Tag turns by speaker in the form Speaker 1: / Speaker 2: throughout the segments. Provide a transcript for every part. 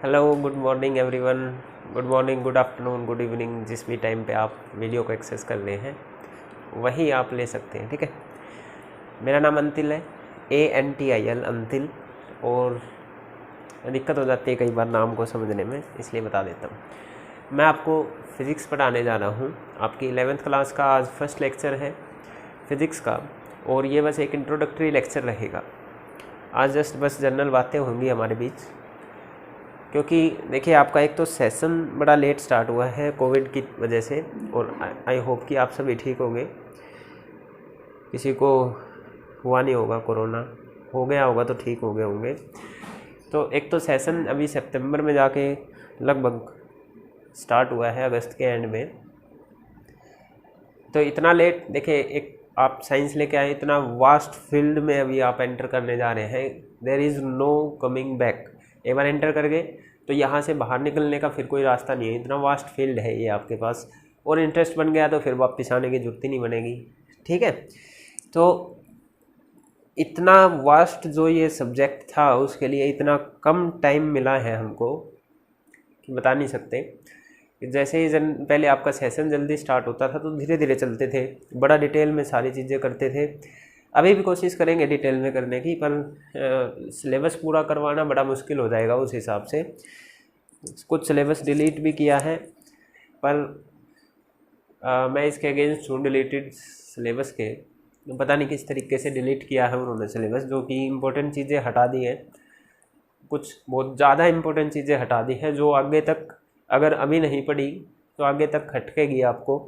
Speaker 1: Hello, good morning everyone. Good morning, good afternoon, good evening, जिस भी time पे आप वीडियो को एक्सेस कर रहे हैं वही आप ले सकते हैं। ठीक है, मेरा नाम अंतिल है, ANTIL अंतिल। और दिक्कत हो जाती है कई बार नाम को समझने में, इसलिए बता देता हूँ। मैं आपको फ़िज़िक्स पढ़ाने जा रहा हूँ। आपकी 11th क्लास का आज फर्स्ट लेक्चर है फ़िज़िक्स का, और ये बस एक इंट्रोडक्टरी लेक्चर रहेगा। आज जस्ट बस जनरल बातें होंगी हमारे बीच, क्योंकि देखिए आपका एक तो सेशन बड़ा लेट स्टार्ट हुआ है कोविड की वजह से, और आई होप कि आप सभी ठीक होंगे। किसी को हुआ नहीं होगा, कोरोना हो गया होगा तो ठीक हो गए होंगे। तो एक तो सेशन अभी सितंबर में जाके लगभग स्टार्ट हुआ है, अगस्त के एंड में। तो इतना लेट, देखिए एक आप साइंस लेके आए, इतना वास्ट फील्ड में अभी आप एंटर करने जा रहे हैं। There is no coming back. एक बार एंटर कर गए तो यहाँ से बाहर निकलने का फिर कोई रास्ता नहीं है। इतना वास्ट फील्ड है ये आपके पास, और इंटरेस्ट बन गया तो फिर वापस आने की जरूरत ही नहीं बनेगी। ठीक है, तो इतना वास्ट जो ये सब्जेक्ट था उसके लिए इतना कम टाइम मिला है हमको कि बता नहीं सकते। जैसे ही पहले आपका सेशन जल्दी स्टार्ट होता था तो धीरे धीरे चलते थे, बड़ा डिटेल में सारी चीज़ें करते थे। अभी भी कोशिश करेंगे डिटेल में करने की, पर सिलेबस पूरा करवाना बड़ा मुश्किल हो जाएगा। उस हिसाब से कुछ सिलेबस डिलीट भी किया है, पर मैं इसके अगेंस्ट हूँ डिलीटेड सिलेबस के। पता नहीं किस तरीके से डिलीट किया है उन्होंने सिलेबस, जो कि इम्पोर्टेंट चीज़ें हटा दी हैं। कुछ बहुत ज़्यादा इम्पोर्टेंट चीज़ें हटा दी हैं जो आगे तक अगर अभी नहीं पढ़ी तो आगे तक खटकेगी आपको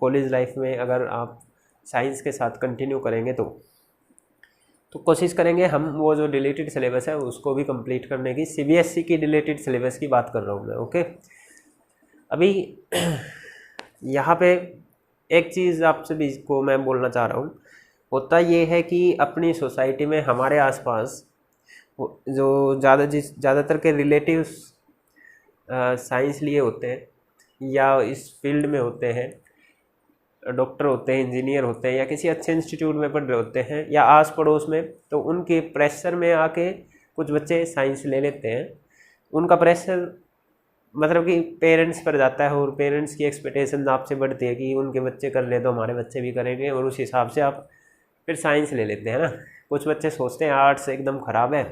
Speaker 1: कॉलेज लाइफ में, अगर आप साइंस के साथ कंटिन्यू करेंगे तो कोशिश करेंगे हम वो जो डिलीटेड सिलेबस है उसको भी कंप्लीट करने की। CBSE की डिलीटेड सिलेबस की बात कर रहा हूँ मैं। ओके, अभी यहाँ पे एक चीज़ आपसे भी को मैं बोलना चाह रहा हूँ। होता ये है कि अपनी सोसाइटी में हमारे आसपास जो ज़्यादातर के रिलेटिव्स साइंस लिए होते हैं या इस फील्ड में होते हैं, डॉक्टर होते हैं, इंजीनियर होते हैं, या किसी अच्छे इंस्टीट्यूट में पढ़ रहे होते हैं या आस पड़ोस में, तो उनके प्रेशर में आके कुछ बच्चे साइंस ले लेते हैं। उनका प्रेशर मतलब कि पेरेंट्स पर जाता है, और पेरेंट्स की एक्सपेक्टेशन आपसे बढ़ती है कि उनके बच्चे कर ले तो हमारे बच्चे भी करेंगे, और उस हिसाब से आप फिर साइंस ले लेते हैं ना। कुछ बच्चे सोचते हैं आर्ट्स एकदम ख़राब है,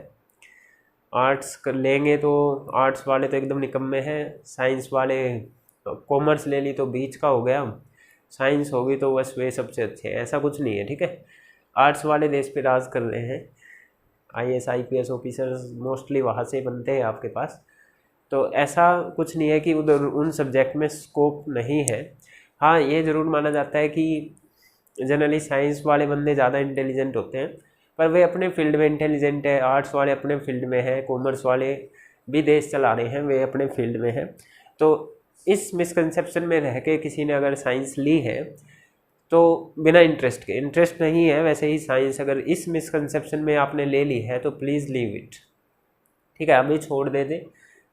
Speaker 1: आर्ट्स कर लेंगे तो आर्ट्स वाले तो एकदम निकम्मे हैं, साइंस वाले कॉमर्स ले ली तो बीच का हो गया, साइंस होगी तो बस वे सबसे अच्छे हैं। ऐसा कुछ नहीं है। ठीक है, आर्ट्स वाले देश पे राज कर रहे हैं। IAS IPS ऑफिसर्स मोस्टली वहाँ से बनते हैं आपके पास। तो ऐसा कुछ नहीं है कि उधर उन सब्जेक्ट में स्कोप नहीं है। हाँ, ये ज़रूर माना जाता है कि जनरली साइंस वाले बंदे ज़्यादा इंटेलिजेंट होते हैं, पर वे अपने फील्ड में इंटेलिजेंट है। आर्ट्स वाले अपने फील्ड में है, कॉमर्स वाले भी देश चला रहे हैं, वे अपने फील्ड में हैं। तो इस मिसकंसेप्शन में रह के किसी ने अगर साइंस ली है तो बिना इंटरेस्ट के, इंटरेस्ट नहीं है वैसे ही साइंस, अगर इस मिसकंसेप्शन में आपने ले ली है तो प्लीज़ लीव इट। ठीक है, अभी छोड़ दे दे,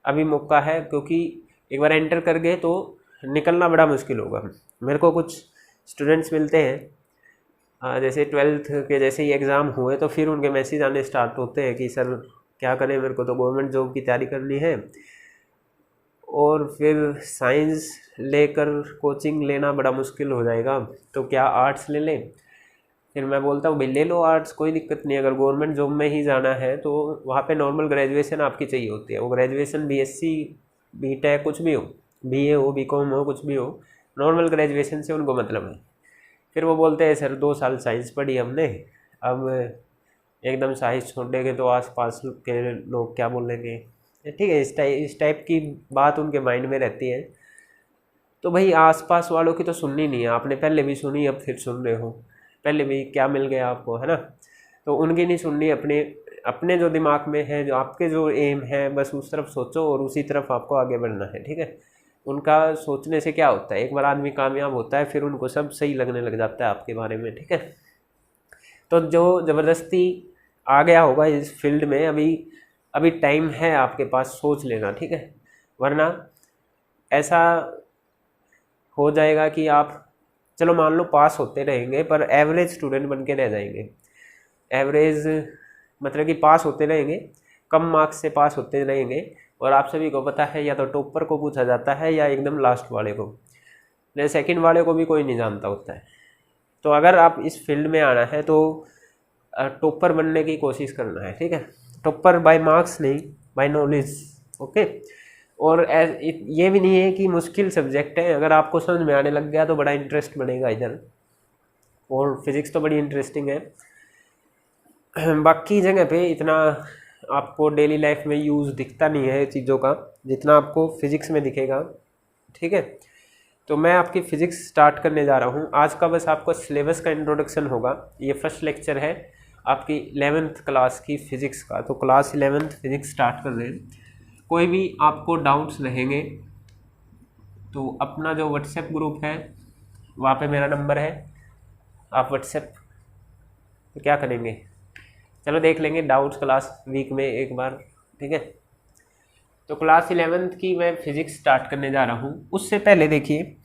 Speaker 1: अभी मौका है, क्योंकि एक बार एंटर कर गए तो निकलना बड़ा मुश्किल होगा। मेरे को कुछ स्टूडेंट्स मिलते हैं, जैसे 12th के जैसे ही एग्ज़ाम हुए तो फिर उनके मैसेज आने स्टार्ट होते हैं कि सर क्या करें, मेरे को तो गवर्नमेंट जॉब की तैयारी करनी है, और फिर साइंस लेकर कोचिंग लेना बड़ा मुश्किल हो जाएगा, तो क्या आर्ट्स ले लें। फिर मैं बोलता हूँ भाई ले लो आर्ट्स, कोई दिक्कत नहीं। अगर गवर्नमेंट जॉब में ही जाना है तो वहाँ पे नॉर्मल ग्रेजुएशन आपकी चाहिए होती है। वो ग्रेजुएशन BSc BTech कुछ भी हो, BA हो, BCom हो, कुछ भी हो, नॉर्मल ग्रेजुएशन से उनको मतलब है। फिर वो बोलते हैं सर 2 साल साइंस पढ़ी हमने, अब एकदम साइंस छोड़ देंगे तो आसपास के लोग क्या बोलेंगे। ठीक है, इस टाइप की बात उनके माइंड में रहती है। तो भाई आसपास वालों की तो सुननी नहीं है, आपने पहले भी सुनी, अब फिर सुन रहे हो। पहले भी क्या मिल गया आपको, है ना। तो उनकी नहीं सुननी, अपने अपने जो दिमाग में है, जो आपके जो एम है, बस उस तरफ सोचो और उसी तरफ आपको आगे बढ़ना है। ठीक है, उनका सोचने से क्या होता है, एक बार आदमी कामयाब होता है फिर उनको सब सही लगने लग जाता है आपके बारे में। ठीक है, तो जो ज़बरदस्ती आ गया होगा इस फील्ड में, अभी टाइम है आपके पास सोच लेना। ठीक है, वरना ऐसा हो जाएगा कि आप चलो मान लो पास होते रहेंगे पर एवरेज स्टूडेंट बन के रह जाएंगे। एवरेज मतलब कि पास होते रहेंगे, कम मार्क्स से पास होते रहेंगे, और आप सभी को पता है या तो टॉपर को पूछा जाता है या एकदम लास्ट वाले को, नहीं सेकंड वाले को भी कोई नहीं जानता होता है। तो अगर आप इस फील्ड में आना है तो टॉपर बनने की कोशिश करना है, ठीक है। टॉपर बाय मार्क्स नहीं, बाय नॉलेज, ओके। और ये भी नहीं है कि मुश्किल सब्जेक्ट है, अगर आपको समझ में आने लग गया तो बड़ा इंटरेस्ट बनेगा इधर, और फिज़िक्स तो बड़ी इंटरेस्टिंग है। बाकी जगह पे इतना आपको डेली लाइफ में यूज़ दिखता नहीं है चीज़ों का जितना आपको फिज़िक्स में दिखेगा, ठीक है। तो मैं आपकी फ़िज़िक्स स्टार्ट करने जा रहा हूँ आज का। बस आपको सिलेबस का इंट्रोडक्शन होगा। ये फर्स्ट लेक्चर है आपकी 11th क्लास की फ़िज़िक्स का। तो क्लास 11th फिज़िक्स स्टार्ट कर रहे हैं। कोई भी आपको डाउट्स रहेंगे तो अपना जो व्हाट्सएप ग्रुप है वहाँ पे मेरा नंबर है, आप व्हाट्सएप तो क्या करेंगे, चलो देख लेंगे डाउट्स क्लास वीक में एक बार, ठीक है। तो क्लास 11th की मैं फिज़िक्स स्टार्ट करने जा रहा हूँ। उससे पहले देखिए,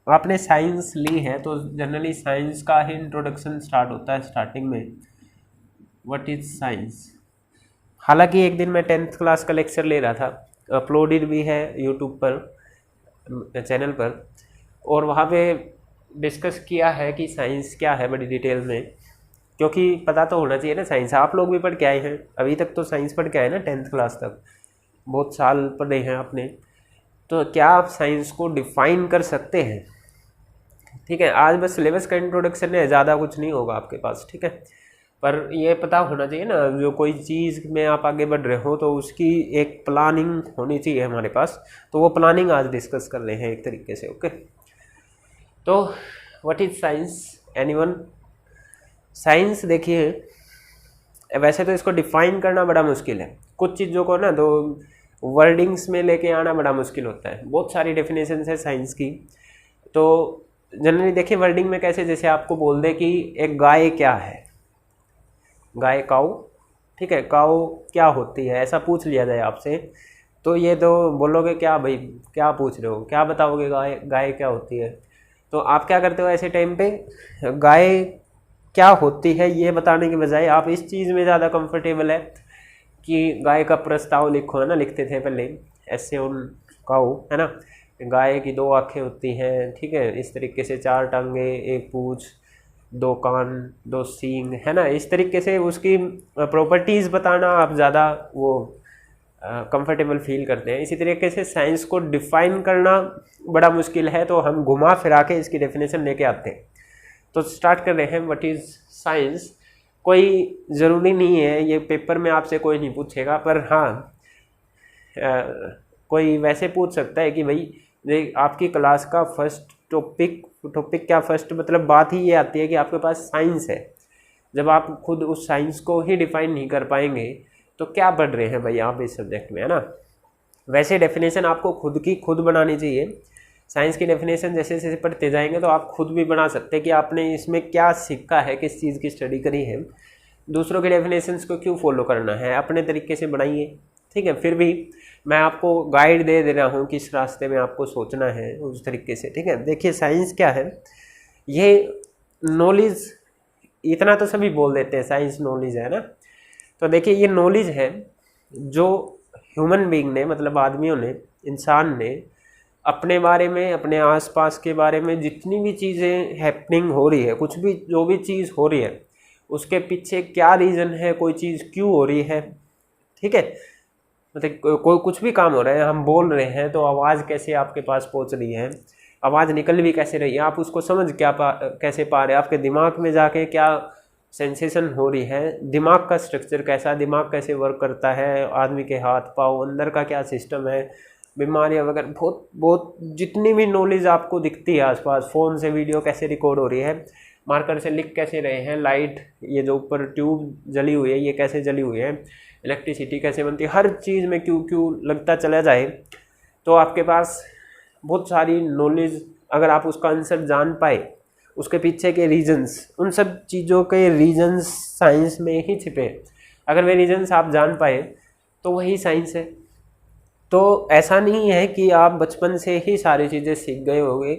Speaker 1: आपने साइंस ली है तो जनरली साइंस का ही इंट्रोडक्शन स्टार्ट होता है स्टार्टिंग में, व्हाट इज़ साइंस। हालांकि एक दिन मैं 10th क्लास का लेक्चर ले रहा था, अपलोडेड भी है यूट्यूब पर चैनल पर, और वहाँ पे डिस्कस किया है कि साइंस क्या है बड़ी डिटेल में, क्योंकि पता तो होना चाहिए ना साइंस। आप लोग भी पढ़ के आए हैं, अभी तक तो साइंस पढ़ के आए ना 10th क्लास तक, बहुत साल पढ़े हैं आपने। तो क्या आप साइंस को डिफाइन कर सकते हैं, ठीक है। आज बस सिलेबस का इंट्रोडक्शन है, ज़्यादा कुछ नहीं होगा आपके पास, ठीक है। पर ये पता होना चाहिए ना, जो कोई चीज़ में आप आगे बढ़ रहे हो तो उसकी एक प्लानिंग होनी चाहिए हमारे पास। तो वो प्लानिंग आज डिस्कस कर रहे हैं एक तरीके से, ओके। तो what is science, anyone. Science देखिए, वैसे तो इसको डिफाइन करना बड़ा मुश्किल है, कुछ चीज़ों को ना तो वर्डिंग्स में लेके आना बड़ा मुश्किल होता है। बहुत सारी डेफिनेशंस है साइंस की। तो जनरली देखिए वर्डिंग में कैसे, जैसे आपको बोल दे कि एक गाय क्या है, गाय काऊ, ठीक है, काऊ क्या होती है, ऐसा पूछ लिया जाए आपसे तो ये तो बोलोगे क्या भाई, क्या पूछ रहे हो, क्या बताओगे, गाय गाय क्या होती है। तो आप क्या करते हो ऐसे टाइम पे, गाय क्या होती है ये बताने के बजाय आप इस चीज़ में ज़्यादा कंफर्टेबल है कि गाय का प्रस्ताव लिखो, है ना, लिखते थे पहले ऐसे उन काऊ, है ना, गाय की 2 आँखें होती हैं, ठीक है, इस तरीके से 4 टांगे, 1 पूँछ, 2 कान, 2 सींग, है ना, इस तरीके से उसकी प्रॉपर्टीज़ बताना आप ज़्यादा वो कंफर्टेबल फील करते हैं। इसी तरीके से साइंस को डिफाइन करना बड़ा मुश्किल है, तो हम घुमा फिरा के इसकी डेफिनेशन लेके आते हैं। तो स्टार्ट कर रहे हैं व्हाट इज़ साइंस। कोई ज़रूरी नहीं है, ये पेपर में आपसे कोई नहीं पूछेगा, पर हाँ कोई वैसे पूछ सकता है कि भाई आपकी क्लास का फर्स्ट टॉपिक क्या, फर्स्ट मतलब बात ही ये आती है कि आपके पास साइंस है। जब आप खुद उस साइंस को ही डिफाइन नहीं कर पाएंगे तो क्या पढ़ रहे हैं भाई आप इस सब्जेक्ट में, है ना। वैसे डेफिनेशन आपको खुद बनानी चाहिए। साइंस की डेफिनेशन जैसे जैसे पढ़ते जाएंगे तो आप खुद भी बना सकते हैं कि आपने इसमें क्या सीखा है, किस चीज़ की स्टडी करी है, दूसरों के डेफिनेशंस को क्यों फॉलो करना है, अपने तरीके से बनाइए, ठीक है। फिर भी मैं आपको गाइड दे रहा हूँ किस रास्ते में आपको सोचना है उस तरीके से, ठीक है। देखिए साइंस क्या है, ये नॉलेज, इतना तो सभी बोल देते हैं साइंस नॉलेज है ना। तो देखिए ये नॉलेज है जो ह्यूमन बीइंग ने, मतलब आदमियों ने, इंसान ने अपने बारे में, अपने आसपास के बारे में जितनी भी चीज़ें हैपनिंग हो रही है, कुछ भी जो भी चीज़ हो रही है उसके पीछे क्या रीज़न है, कोई चीज़ क्यों हो रही है, ठीक है। मतलब कोई कुछ भी काम हो रहा है, हम बोल रहे हैं तो आवाज़ कैसे आपके पास पहुंच रही है, आवाज़ निकल भी कैसे रही है, आप उसको समझ कैसे पा रहे हैं, आपके दिमाग में जाके क्या सेंसेशन हो रही है, दिमाग का स्ट्रक्चर कैसा, दिमाग कैसे वर्क करता है, आदमी के हाथ पाँव अंदर का क्या सिस्टम है, बीमारियां वगैरह, बहुत जितनी भी नॉलेज आपको दिखती है आसपास, फ़ोन से वीडियो कैसे रिकॉर्ड हो रही है, मार्कर से लिख कैसे रहे हैं, लाइट ये जो ऊपर ट्यूब जली हुई है ये कैसे जली हुई है, इलेक्ट्रिसिटी कैसे बनती है, हर चीज़ में क्यों लगता चला जाए तो आपके पास बहुत सारी नॉलेज, अगर आप उसका आंसर जान पाए, उसके पीछे के रीजंस, उन सब चीज़ों के रीजंस साइंस में ही छिपे, अगर वे रीजंस आप जान पाए तो वही साइंस है। तो ऐसा नहीं है कि आप बचपन से ही सारी चीज़ें सीख गए होंगे,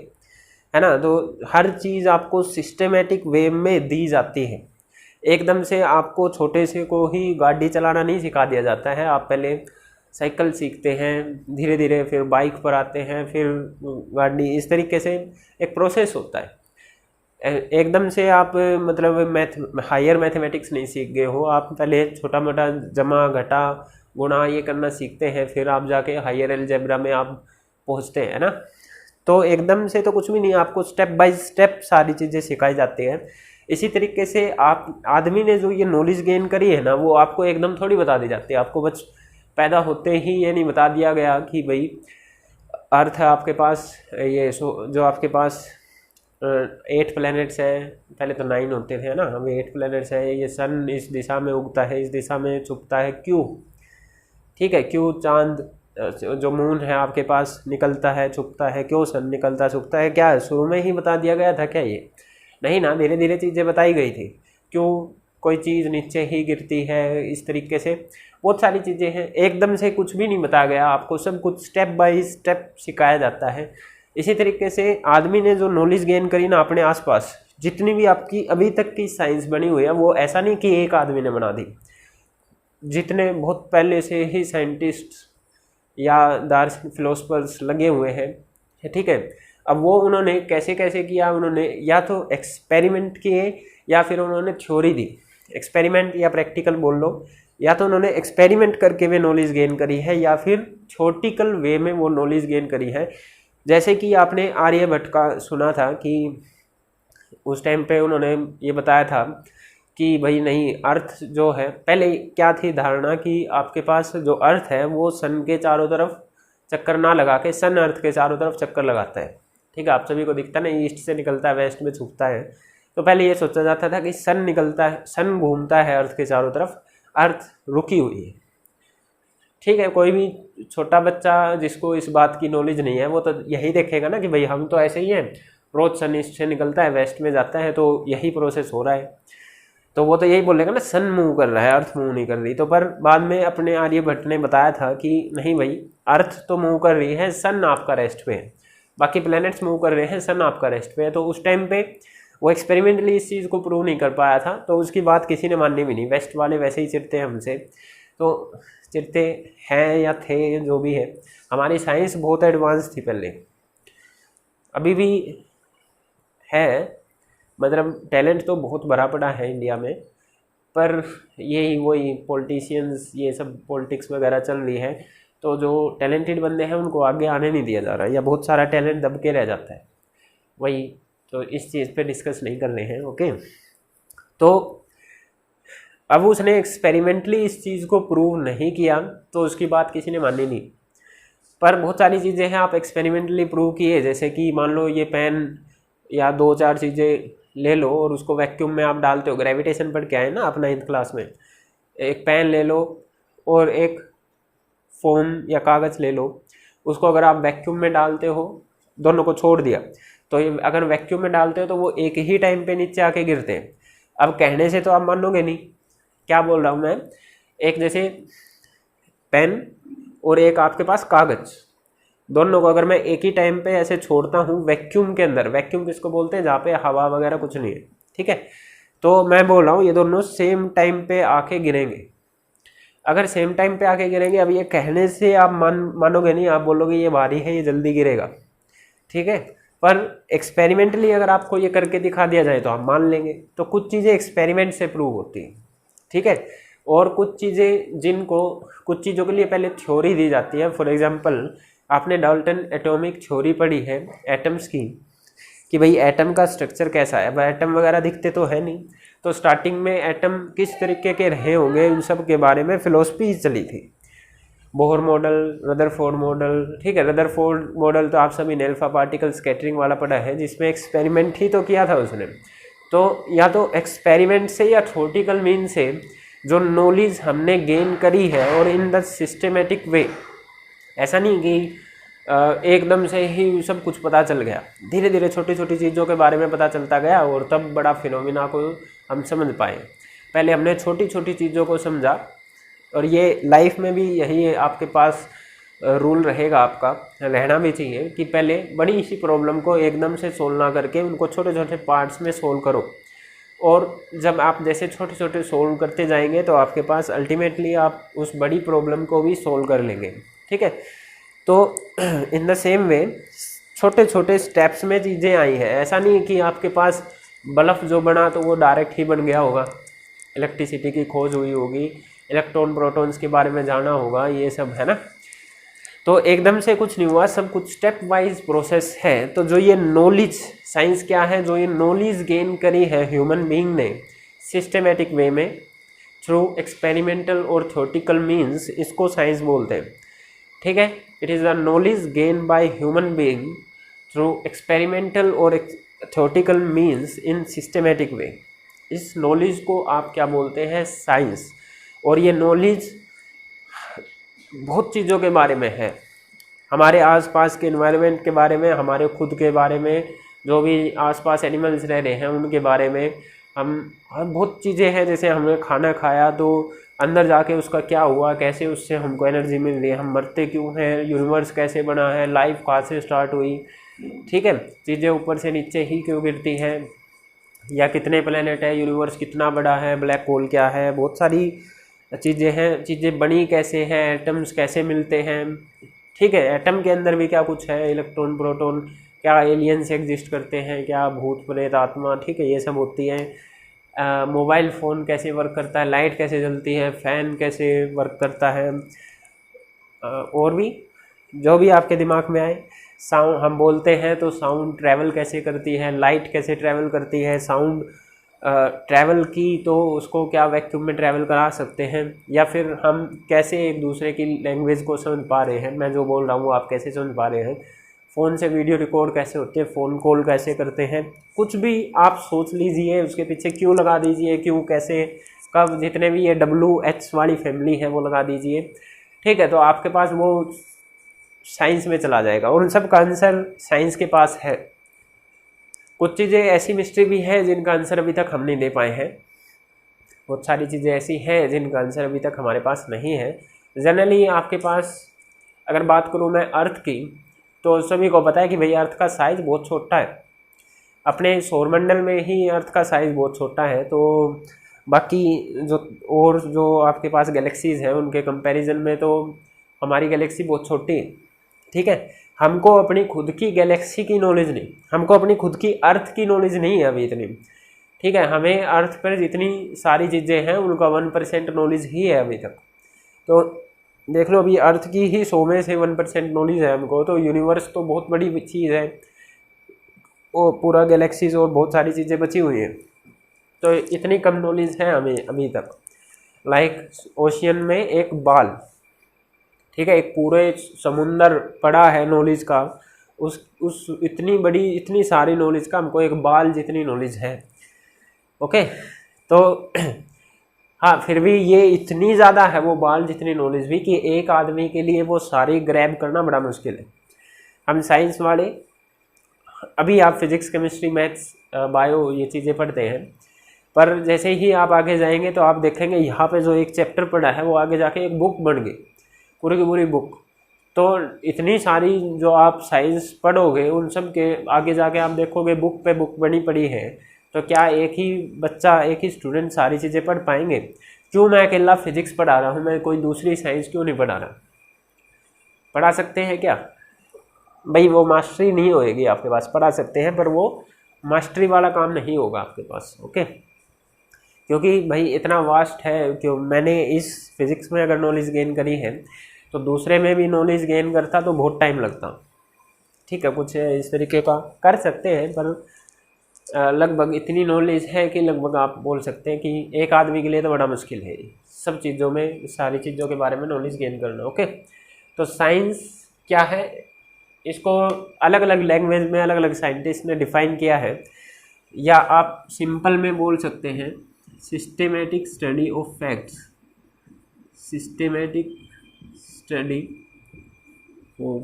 Speaker 1: है ना। तो हर चीज़ आपको सिस्टेमेटिक वे में दी जाती है, एकदम से आपको छोटे से को ही गाड़ी चलाना नहीं सिखा दिया जाता है। आप पहले साइकिल सीखते हैं, धीरे धीरे फिर बाइक पर आते हैं, फिर गाड़ी, इस तरीके से एक प्रोसेस होता है। एकदम से आप मतलब हायर मैथमेटिक्स नहीं सीख गए हो, आप पहले छोटा मोटा जमा घटा गुणा ये करना सीखते हैं, फिर आप जाके हायर अलजेब्रा में आप पहुंचते हैं ना। तो एकदम से तो कुछ भी नहीं, आपको स्टेप बाय स्टेप सारी चीज़ें सिखाई जाती हैं। इसी तरीके से आप आदमी ने जो ये नॉलेज गेन करी है ना, वो आपको एकदम थोड़ी बता दी जाती है। आपको बस पैदा होते ही ये नहीं बता दिया गया कि भाई अर्थ है आपके पास, ये जो आपके पास 8 प्लैनेट्स है, पहले तो 9 होते थे ना, अब 8 प्लैनेट्स है, ये सन इस दिशा में उगता है, इस दिशा में छुपता है, क्यों, ठीक है, क्यों चांद जो मून है आपके पास निकलता है छुपता है, क्यों सन निकलता छुपता है, क्या शुरू में ही बता दिया गया था क्या? ये नहीं ना, धीरे धीरे चीज़ें बताई गई थी। क्यों कोई चीज़ नीचे ही गिरती है, इस तरीके से बहुत सारी चीज़ें हैं। एकदम से कुछ भी नहीं बताया गया, आपको सब कुछ स्टेप बाय स्टेप सिखाया जाता है। इसी तरीके से आदमी ने जो नॉलेज गेन करी ना अपने आसपास, जितनी भी आपकी अभी तक की साइंस बनी हुई है, वो ऐसा नहीं कि एक आदमी ने बना दी। जितने बहुत पहले से ही साइंटिस्ट या दार्शनिक फिलोसफर्स लगे हुए हैं, ठीक है, अब वो उन्होंने कैसे कैसे किया, उन्होंने या तो एक्सपेरिमेंट किए या फिर उन्होंने थ्योरी दी। एक्सपेरिमेंट या प्रैक्टिकल बोल लो, या तो उन्होंने एक्सपेरिमेंट करके वे नॉलेज गेन करी है या फिर थ्योरेटिकल वे में वो नॉलेज गेन करी है। जैसे कि आपने आर्यभट्ट का सुना था कि उस टाइम पे उन्होंने ये बताया था कि भाई नहीं, अर्थ जो है, पहले क्या थी धारणा कि आपके पास जो अर्थ है वो सन के चारों तरफ चक्कर ना लगा के सन अर्थ के चारों तरफ चक्कर लगाता है, ठीक है, आप सभी को दिखता है ना, ईस्ट से निकलता है वेस्ट में छुपता है। तो पहले ये सोचा जाता था कि सन निकलता है, सन घूमता है अर्थ के चारों तरफ, अर्थ रुकी हुई है, ठीक है। कोई भी छोटा बच्चा जिसको इस बात की नॉलेज नहीं है, वो तो यही देखेगा ना कि भाई हम तो ऐसे ही हैं, रोज सन ईस्ट से निकलता है वेस्ट में जाता है, तो यही प्रोसेस हो रहा है, तो वो तो यही बोलेगा ना सन मूव कर रहा है, अर्थ मूव नहीं कर रही। तो पर बाद में अपने आर्यभट्ट ने बताया था कि नहीं भाई, अर्थ तो मूव कर रही है, सन आपका रेस्ट पे है, बाकी प्लैनेट्स मूव कर रहे हैं, सन आपका रेस्ट पे है। तो उस टाइम पे वो एक्सपेरिमेंटली इस चीज़ को प्रूव नहीं कर पाया था, तो उसकी बात किसी ने माननी भी नहीं। वेस्ट वाले वैसे ही चिढ़ते हैं हमसे, तो चिढ़ते हैं या थे, जो भी है, हमारी साइंस बहुत एडवांस थी पहले, अभी भी है, मतलब टैलेंट तो बहुत भरा पड़ा है इंडिया में, पर यही वही पॉलिटिशियंस, ये सब पॉलिटिक्स वगैरह चल रही है, तो जो टैलेंटेड बंदे हैं उनको आगे आने नहीं दिया जा रहा है, या बहुत सारा टैलेंट दब के रह जाता है, वही तो इस चीज़ पे डिस्कस नहीं कर रहे हैं। ओके, तो अब उसने एक्सपेरिमेंटली इस चीज़ को प्रूव नहीं किया, तो उसकी बात किसी ने मानी नहीं। पर बहुत सारी चीज़ें हैं आप एक्सपेरिमेंटली प्रूव किए, जैसे कि मान लो ये पेन या 2-4 चीज़ें ले लो और उसको वैक्यूम में आप डालते हो, ग्रेविटेशन पढ़ के आए ना आप 9th क्लास में, एक पेन ले लो और एक फोम या कागज़ ले लो, उसको अगर आप वैक्यूम में डालते हो, दोनों को छोड़ दिया, तो अगर वैक्यूम में डालते हो तो वो एक ही टाइम पे नीचे आके गिरते हैं। अब कहने से तो आप मानोगे नहीं, क्या बोल रहा हूँ मैं, एक जैसे पेन और एक आपके पास कागज़, दोनों को अगर मैं एक ही टाइम पे ऐसे छोड़ता हूँ वैक्यूम के अंदर, वैक्यूम किसको बोलते हैं, जहाँ पे हवा वगैरह कुछ नहीं है, ठीक है, तो मैं बोल रहा हूँ ये दोनों सेम टाइम पे आके गिरेंगे। अगर सेम टाइम पे आके गिरेंगे, अब ये कहने से आप मानोगे नहीं, आप बोलोगे ये भारी है, ये जल्दी गिरेगा, ठीक है, पर एक्सपेरिमेंटली अगर आपको ये करके दिखा दिया जाए तो आप मान लेंगे। तो कुछ चीज़ें एक्सपेरिमेंट से प्रूव होती हैं, ठीक है, और कुछ चीज़ें जिनको, कुछ चीज़ों के लिए पहले थ्योरी दी जाती है। फॉर एग्जांपल आपने डाल्टन एटॉमिक थ्योरी पढ़ी है एटम्स की, कि भाई एटम का स्ट्रक्चर कैसा है। अब एटम वगैरह दिखते तो है नहीं, तो स्टार्टिंग में एटम किस तरीके के रहे होंगे, उन सब के बारे में फिलोसफी चली थी। बोहर मॉडल, रदरफोर्ड मॉडल, ठीक है, रदरफोर्ड मॉडल तो आप सभी ने अल्फा पार्टिकल स्कैटरिंग वाला पढ़ा है, जिसमें एक्सपेरिमेंट ही तो किया था उसने। तो या तो एक्सपेरिमेंट से या थ्योरेटिकल मीन से जो नॉलेज हमने गेन करी है, और इन द सिस्टमेटिक वे, ऐसा नहीं कि एकदम से ही सब कुछ पता चल गया, धीरे धीरे छोटी छोटी चीज़ों के बारे में पता चलता गया, और तब बड़ा फिनोमिना को हम समझ पाए। पहले हमने छोटी छोटी चीज़ों को समझा, और ये लाइफ में भी यही है, आपके पास रूल रहेगा, आपका रहना भी चाहिए कि पहले बड़ी सी प्रॉब्लम को एकदम से सोल्व ना करके उनको छोटे छोटे पार्ट्स में सोल्व करो, और जब आप जैसे छोटे छोटे सोल्व करते जाएंगे तो आपके पास अल्टीमेटली आप उस बड़ी प्रॉब्लम को भी सोल्व कर लेंगे, ठीक है। तो इन द सेम वे छोटे छोटे स्टेप्स में चीज़ें आई हैं। ऐसा नहीं कि आपके पास बल्ब जो बना तो वो डायरेक्ट ही बन गया होगा, इलेक्ट्रिसिटी की खोज हुई होगी, इलेक्ट्रॉन प्रोटॉन्स के बारे में जाना होगा, ये सब है ना। तो एकदम से कुछ नहीं हुआ, सब कुछ स्टेप वाइज प्रोसेस है। तो जो ये नॉलेज साइंस क्या है, जो ये नॉलेज गेन करी है ह्यूमन बीइंग ने सिस्टमेटिक वे में थ्रू एक्सपेरिमेंटल और थ्योरेटिकल मीन्स, इसको साइंस बोलते हैं, ठीक है। It is the knowledge gain by human being through experimental और theoretical means in systematic way. इस नॉलेज को आप क्या बोलते हैं, साइंस। और ये नॉलेज बहुत चीज़ों के बारे में है, हमारे आसपास के एनवायरनमेंट के बारे में, हमारे खुद के बारे में, जो भी आसपास एनिमल्स रह रहे हैं उनके बारे में। हम बहुत चीज़ें हैं, जैसे हमने खाना खाया तो अंदर जाके उसका क्या हुआ, कैसे उससे हमको एनर्जी मिल रही है, हम मरते क्यों हैं, यूनिवर्स कैसे बना है, लाइफ कहाँ से स्टार्ट हुई, ठीक है। चीज़ें ऊपर से नीचे ही क्यों गिरती हैं, या कितने प्लेनेट है, यूनिवर्स कितना बड़ा है, ब्लैक होल क्या है, बहुत सारी चीज़ें हैं। चीज़ें बनी कैसे हैं, एटम्स कैसे मिलते हैं, ठीक है। एटम के अंदर भी क्या कुछ है, इलेक्ट्रॉन प्रोटॉन, क्या एलियंस एग्जिस्ट करते हैं, क्या भूत प्रेत आत्मा, ठीक है, ये सब होती है। मोबाइल फ़ोन कैसे वर्क करता है, लाइट कैसे जलती है, फ़ैन कैसे वर्क करता है, और भी जो भी आपके दिमाग में आए। साउंड हम बोलते हैं तो साउंड ट्रैवल कैसे करती है, लाइट कैसे ट्रैवल करती है, साउंड ट्रैवल की तो उसको क्या वैक्यूम में ट्रैवल करा सकते हैं, या फिर हम कैसे एक दूसरे की लैंग्वेज को समझ पा रहे हैं, मैं जो बोल रहा हूँ आप कैसे समझ पा रहे हैं, फ़ोन से वीडियो रिकॉर्ड कैसे होते हैं, फ़ोन कॉल कैसे करते हैं, कुछ भी आप सोच लीजिए, उसके पीछे क्यों लगा दीजिए, क्यों कैसे कब, जितने भी ये WH वाली फैमिली है वो लगा दीजिए, ठीक है। तो आपके पास वो साइंस में चला जाएगा, और उन सब का आंसर साइंस के पास है। कुछ चीज़ें ऐसी मिस्ट्री भी है जिनका आंसर अभी तक हम नहीं दे पाए हैं, बहुत सारी चीज़ें ऐसी हैं जिनका आंसर अभी तक हमारे पास नहीं है। जनरली आपके पास अगर बात करूँ मैं अर्थ की, तो सभी को पता है कि भाई अर्थ का साइज़ बहुत छोटा है, अपने सौरमंडल में ही अर्थ का साइज़ बहुत छोटा है। तो बाकी जो आपके पास गैलेक्सीज़ हैं उनके कंपैरिजन में तो हमारी गैलेक्सी बहुत छोटी है, ठीक है। हमको अपनी खुद की गैलेक्सी की नॉलेज नहीं, हमको अपनी खुद की अर्थ की नॉलेज नहीं है अभी इतनी, ठीक है। हमें अर्थ पर जितनी सारी चीज़ें हैं उनका 1% नॉलेज ही है अभी तक। तो देख लो अभी अर्थ की ही 100 में से 1% नॉलेज है हमको, तो यूनिवर्स तो बहुत बड़ी चीज़ है, वो पूरा गैलेक्सीज और बहुत सारी चीज़ें बची हुई हैं। तो इतनी कम नॉलेज है हमें अभी तक। लाइक ओशियन में एक बाल, ठीक है, एक पूरे समुंदर पड़ा है नॉलेज का, उस इतनी बड़ी इतनी सारी नॉलेज का हमको एक बाल जितनी नॉलेज है, ओके। तो हाँ, फिर भी ये इतनी ज़्यादा है वो बाल जितनी नॉलेज भी, कि एक आदमी के लिए वो सारी ग्रैब करना बड़ा मुश्किल है। हम साइंस वाले, अभी आप फिजिक्स केमिस्ट्री मैथ्स बायो ये चीज़ें पढ़ते हैं, पर जैसे ही आप आगे जाएंगे तो आप देखेंगे यहाँ पे जो एक चैप्टर पढ़ा है वो आगे जाके एक बुक बन गई, पूरी की पूरी बुक। तो इतनी सारी जो आप साइंस पढ़ोगे उन सब के आगे जाके आप देखोगे बुक पे बुक बनी पड़ी है, तो क्या एक ही बच्चा, एक ही स्टूडेंट सारी चीज़ें पढ़ पाएंगे? क्यों मैं अकेला फिजिक्स पढ़ा रहा हूँ, मैं कोई दूसरी साइंस क्यों नहीं पढ़ा रहा? पढ़ा सकते हैं क्या भाई? वो मास्टरी नहीं होएगी आपके पास, पढ़ा सकते हैं पर वो मास्टरी वाला काम नहीं होगा आपके पास, ओके। क्योंकि भाई इतना वास्ट है, क्यों मैंने इस फिज़िक्स में अगर नॉलेज गेन करी है तो दूसरे में भी नॉलेज गेन करता तो बहुत टाइम लगता, ठीक है। कुछ इस तरीके का कर सकते हैं, पर लगभग इतनी नॉलेज है कि लगभग आप बोल सकते हैं कि एक आदमी के लिए तो बड़ा मुश्किल है सब चीज़ों में, सारी चीज़ों के बारे में नॉलेज गेन करना, ओके। तो साइंस क्या है, इसको अलग अलग लैंग्वेज में अलग अलग साइंटिस्ट ने डिफ़ाइन किया है, या आप सिंपल में बोल सकते हैं systematic study of facts, systematic study of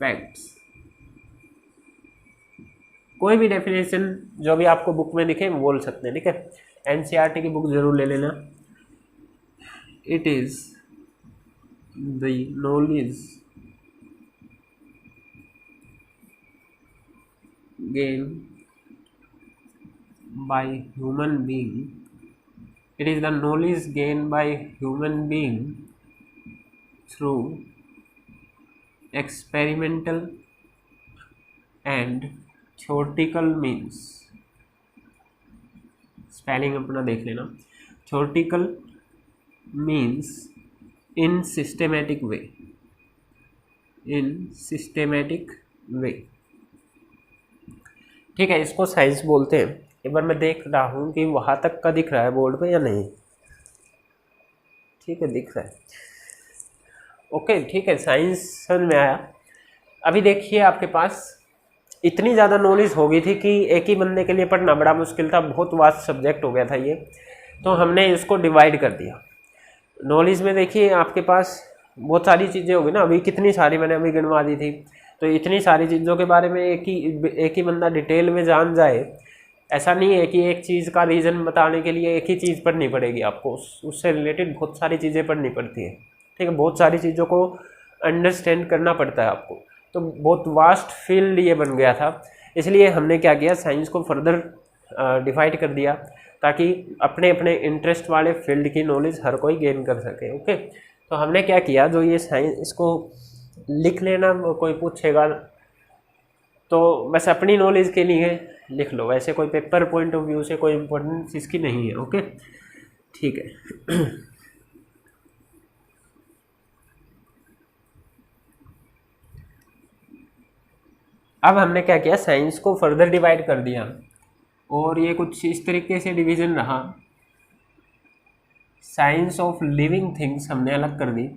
Speaker 1: facts. कोई भी डेफिनेशन जो भी आपको बुक में दिखे वो बोल सकते हैं, ठीक है। NCERT की बुक जरूर ले लेना। It is the knowledge gain by human being, it is the knowledge gained by human being through experimental and theoretical means. Spelling अपना देख लेना, theoretical means in systematic way, in systematic way। ठीक है, इसको science बोलते हैं। एक बार मैं देख रहा हूँ कि वहाँ तक का दिख रहा है बोर्ड पे या नहीं। ठीक है, दिख रहा है। ओके, ठीक है, साइंस समझ में आया। अभी देखिए, आपके पास इतनी ज़्यादा नॉलेज हो गई थी कि एक ही बंदे के लिए पढ़ना बड़ा मुश्किल था, बहुत वास्ट सब्जेक्ट हो गया था ये, तो हमने इसको डिवाइड कर दिया। नॉलेज में देखिए आपके पास बहुत सारी चीज़ें होगी ना, अभी कितनी सारी मैंने अभी गिनवा दी थी, तो इतनी सारी चीज़ों के बारे में एक ही बंदा डिटेल में जान जाए, ऐसा नहीं है कि एक चीज़ का रीज़न बताने के लिए एक ही चीज़ पढ़नी पड़ेगी आपको, उससे रिलेटेड बहुत सारी चीज़ें पढ़नी पड़ती है। ठीक है, बहुत सारी चीज़ों को अंडरस्टैंड करना पड़ता है आपको, तो बहुत वास्ट फील्ड ये बन गया था। इसलिए हमने क्या किया, साइंस को फर्दर डिवाइड कर दिया ताकि अपने अपने इंटरेस्ट वाले फील्ड की नॉलेज हर कोई गेन कर सके। ओके, तो हमने क्या किया, जो ये साइंस, इसको लिख लेना, कोई पूछेगा तो बस अपनी नॉलेज के लिए लिख लो, वैसे कोई पेपर पॉइंट ऑफ व्यू से कोई इम्पोर्टेंस इसकी नहीं है। ओके, ठीक है। अब हमने क्या किया, साइंस को फर्दर डिवाइड कर दिया और ये कुछ इस तरीके से डिवीजन रहा। साइंस ऑफ लिविंग थिंग्स हमने अलग कर दी,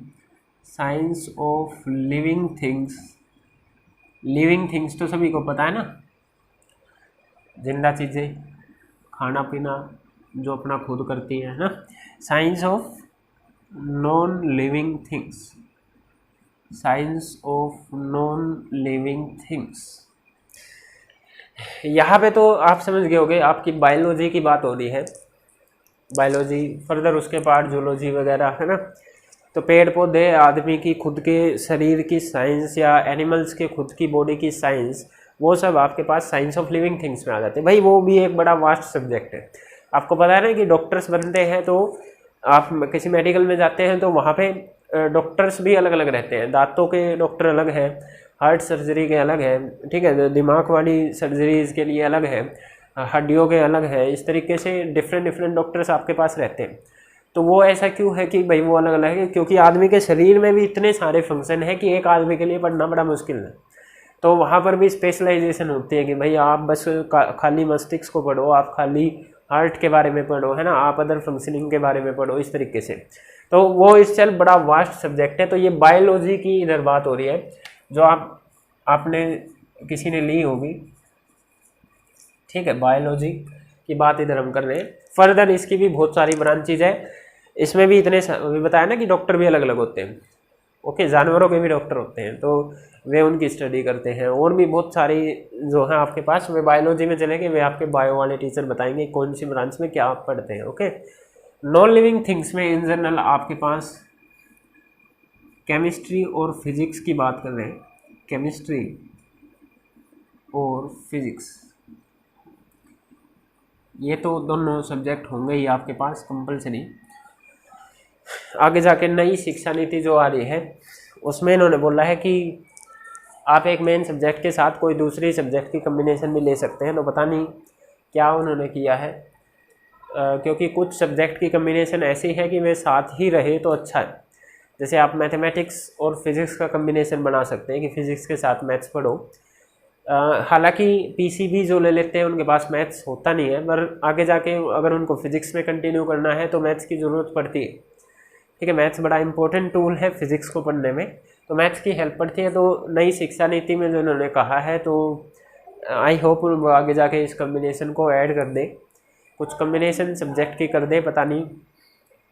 Speaker 1: science of living things. Living things तो सभी को पता है ना, जिंदा चीज़ें, खाना पीना जो अपना खुद करती है ना। Science of non living things, science of non living things. यहाँ पे तो आप समझ गए होंगे, आपकी बायोलॉजी की बात हो रही है, बायोलॉजी, फर्दर उसके पार्ट जूलॉजी वगैरह है ना। तो पेड़ पौधे, आदमी की खुद के शरीर की साइंस या एनिमल्स के खुद की बॉडी की साइंस, वो सब आपके पास साइंस ऑफ लिविंग थिंग्स में आ जाते हैं। भाई वो भी एक बड़ा वास्ट सब्जेक्ट है। आपको पता है ना कि डॉक्टर्स बनते हैं तो आप किसी मेडिकल में जाते हैं तो वहाँ पे डॉक्टर्स भी अलग अलग रहते हैं। दांतों के डॉक्टर अलग हैं, हार्ट सर्जरी के अलग हैं, ठीक है, दिमाग वाली सर्जरीज के लिए अलग है, हड्डियों के अलग है। इस तरीके से डिफरेंट डॉक्टर्स आपके पास रहते हैं। तो वो ऐसा क्यों है कि भाई वो अलग अलग है, क्योंकि आदमी के शरीर में भी इतने सारे फंक्शन है कि एक आदमी के लिए पढ़ना बड़ा मुश्किल है। तो वहाँ पर भी स्पेशलाइजेशन होती है कि भाई आप बस खाली मस्तिष्क को पढ़ो, आप खाली हार्ट के बारे में पढ़ो, है ना, आप अदर फंक्शनिंग के बारे में पढ़ो, इस तरीके से। तो वो इस चल बड़ा वास्ट सब्जेक्ट है। तो ये बायोलॉजी की इधर बात हो रही है जो आपने किसी ने ली होगी, ठीक है, बायोलॉजी की बात इधर हम कर रहे हैं। फर्दर इसकी भी बहुत सारी ब्रांचेज है, इसमें भी इतने अभी बताया ना कि डॉक्टर भी अलग अलग होते हैं। ओके, जानवरों के भी डॉक्टर होते हैं, तो वे उनकी स्टडी करते हैं। और भी बहुत सारी जो है आपके पास, वे बायोलॉजी में चलेंगे, वे आपके बायो वाले टीचर बताएंगे कौन सी ब्रांच में क्या आप पढ़ते हैं। ओके, नॉन लिविंग थिंग्स में इन जनरल आपके पास केमिस्ट्री और फिजिक्स की बात कर रहे हैं, केमिस्ट्री और फिजिक्स, ये तो दोनों सब्जेक्ट होंगे ही आपके पास कंपलसरी। आगे जाके नई शिक्षा नीति जो आ रही है उसमें इन्होंने बोला है कि आप एक मेन सब्जेक्ट के साथ कोई दूसरी सब्जेक्ट की कम्बिनेशन भी ले सकते हैं। तो पता नहीं क्या उन्होंने किया है, क्योंकि कुछ सब्जेक्ट की कम्बिनेशन ऐसी है कि वे साथ ही रहे तो अच्छा है। जैसे आप मैथमेटिक्स और फिज़िक्स का कम्बिनेशन बना सकते हैं कि फ़िज़िक्स के साथ मैथ्स पढ़ो। हालांकि पीसीबी जो ले लेते हैं उनके पास मैथ्स होता नहीं है, पर आगे जाके अगर उनको फिज़िक्स में कंटिन्यू करना है तो मैथ्स की ज़रूरत पड़ती है। ठीक है, मैथ्स बड़ा इंपॉर्टेंट टूल है फिज़िक्स को पढ़ने में, तो मैथ्स की हेल्प पड़ती है। तो नई शिक्षा नीति में जो उन्होंने कहा है, तो आई होप वो आगे जाके इस कम्बिनेशन को ऐड कर दे, कुछ कम्बिनेशन सब्जेक्ट की कर दे। पता नहीं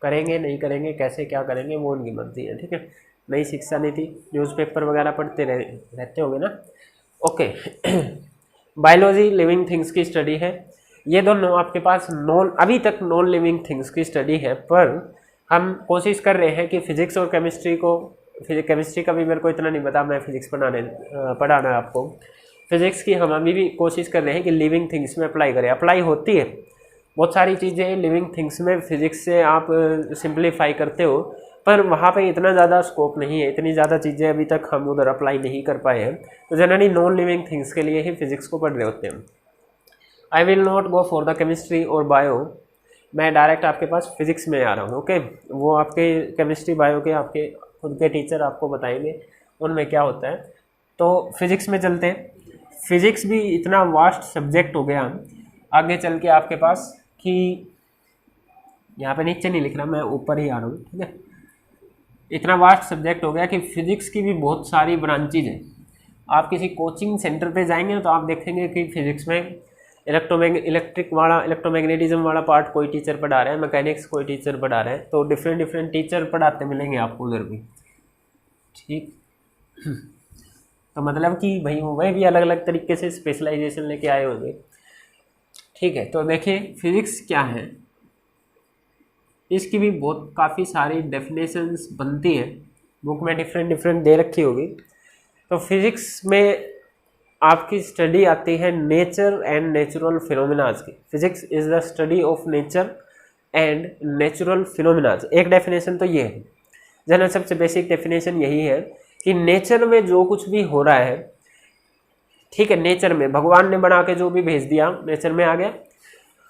Speaker 1: करेंगे नहीं करेंगे, कैसे क्या करेंगे वो उनकी मर्जी है। ठीक है, नई शिक्षा नीति, न्यूज़पेपर वगैरह पढ़ते रहते होंगे ना। ओके, बायोलॉजी लिविंग थिंग्स की स्टडी है। ये दोनों आपके पास अभी तक नॉन लिविंग थिंग्स की स्टडी है, पर हम कोशिश कर रहे हैं कि फिजिक्स और केमिस्ट्री को, केमिस्ट्री का भी मेरे को इतना नहीं पता, मैं फिजिक्स पढ़ाना है आपको। फिजिक्स की हम अभी भी कोशिश कर रहे हैं कि लिविंग थिंग्स में अप्लाई करें। अप्लाई होती है बहुत सारी चीज़ें लिविंग थिंग्स में, फिजिक्स से आप सिंप्लीफाई करते हो, पर वहाँ पे इतना ज़्यादा स्कोप नहीं है, इतनी ज़्यादा चीज़ें अभी तक हम उधर अप्लाई नहीं कर पाए हैं। तो जनरली नॉन लिविंग थिंग्स के लिए ही फिजिक्स को पढ़ रहे होते हैं। I will not go for the chemistry और बायो, मैं डायरेक्ट आपके पास फिजिक्स में आ रहा हूँ। ओके, वो आपके केमिस्ट्री बायो के आपके खुद के टीचर आपको बताएंगे उनमें क्या होता है। तो फिजिक्स में चलते हैं। फिजिक्स भी इतना वास्ट सब्जेक्ट हो गया आगे चल के आपके पास कि यहाँ पे नीचे नहीं लिख रहा, मैं ऊपर ही आ रहा हूँ, ठीक है। इतना वास्ट सब्जेक्ट हो गया कि फिजिक्स की भी बहुत सारी ब्रांचेज हैं। आप किसी कोचिंग सेंटर पे जाएंगे तो आप देखेंगे कि फिजिक्स में इलेक्ट्रोमैग्नेटिज्म वाला पार्ट कोई टीचर पढ़ा रहा है, मैकेनिक्स कोई टीचर पढ़ा रहा है, तो डिफरेंट टीचर पढ़ाते मिलेंगे आपको उधर भी, ठीक। तो मतलब कि भाई वह भी अलग अलग तरीके से स्पेशलाइजेशन लेके आए होंगे, ठीक है। तो देखिए फिजिक्स क्या है, इसकी भी बहुत काफ़ी सारी डेफिनेशंस बनती हैं, बुक में डिफरेंट दे रखी होगी। तो फिजिक्स में आपकी स्टडी आती है नेचर एंड नेचुरल फिनोमिनाज की। Physics is the study of nature and natural phenomenas. एक डेफिनेशन तो ये है, जनरल सबसे बेसिक डेफिनेशन यही है कि नेचर में जो कुछ भी हो रहा है, ठीक है, नेचर में भगवान ने बना के जो भी भेज दिया नेचर में आ गया।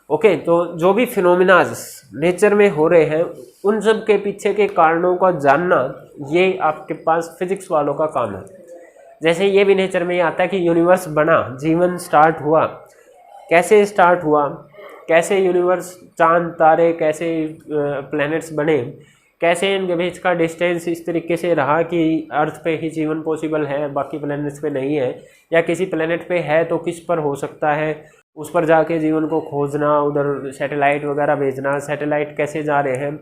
Speaker 1: ओके, तो जो भी फिनोमिनाज नेचर में हो रहे हैं उन सब के पीछे के कारणों का जानना, ये आपके पास फिजिक्स वालों का काम है। जैसे ये भी नेचर में ही आता है कि यूनिवर्स बना, जीवन स्टार्ट हुआ, कैसे स्टार्ट हुआ, कैसे यूनिवर्स, चांद तारे कैसे प्लैनेट्स बने, कैसे इनके बीच का डिस्टेंस इस तरीके से रहा कि अर्थ पे ही जीवन पॉसिबल है, बाकी प्लैनेट्स पे नहीं है, या किसी प्लैनेट पे है तो किस पर हो सकता है, उस पर जाके जीवन को खोजना, उधर सैटेलाइट वगैरह भेजना, सैटेलाइट कैसे जा रहे हैं।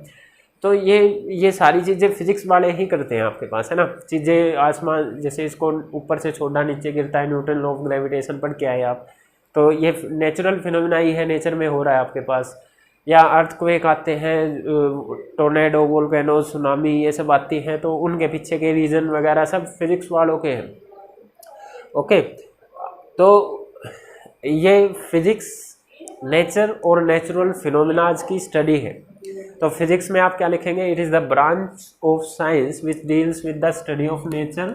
Speaker 1: तो ये सारी चीज़ें फिजिक्स वाले ही करते हैं आपके पास, है ना। चीज़ें आसमान, जैसे इसको ऊपर से छोड़ा नीचे गिरता है, न्यूटन लॉ ऑफ ग्रेविटेशन पढ़ के आए आप, तो ये नेचुरल फिनोमिना ही है, नेचर में हो रहा है आपके पास। या अर्थक्वेक आते हैं, टोर्नेडो, वोल्केनो, सुनामी, ये सब आती हैं, तो उनके पीछे के रीज़न वगैरह सब फिजिक्स वालों के हैं। ओके, तो ये फिजिक्स नेचर और नेचुरल फिनोमिनाज की स्टडी है। तो फिजिक्स में आप क्या लिखेंगे, it is the branch of science which deals with the study of nature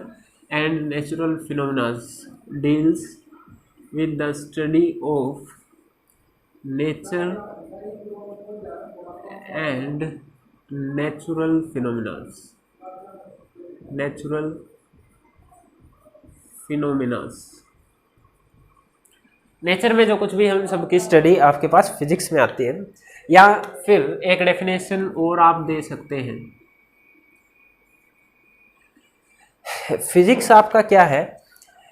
Speaker 1: and natural phenomenas, deals with the study of nature and natural phenomenas, natural phenomenas. Nature में जो कुछ भी हम सबकी स्टडी आपके पास फिजिक्स में आती है। या फिर एक डेफिनेशन और आप दे सकते हैं, फिजिक्स आपका क्या है,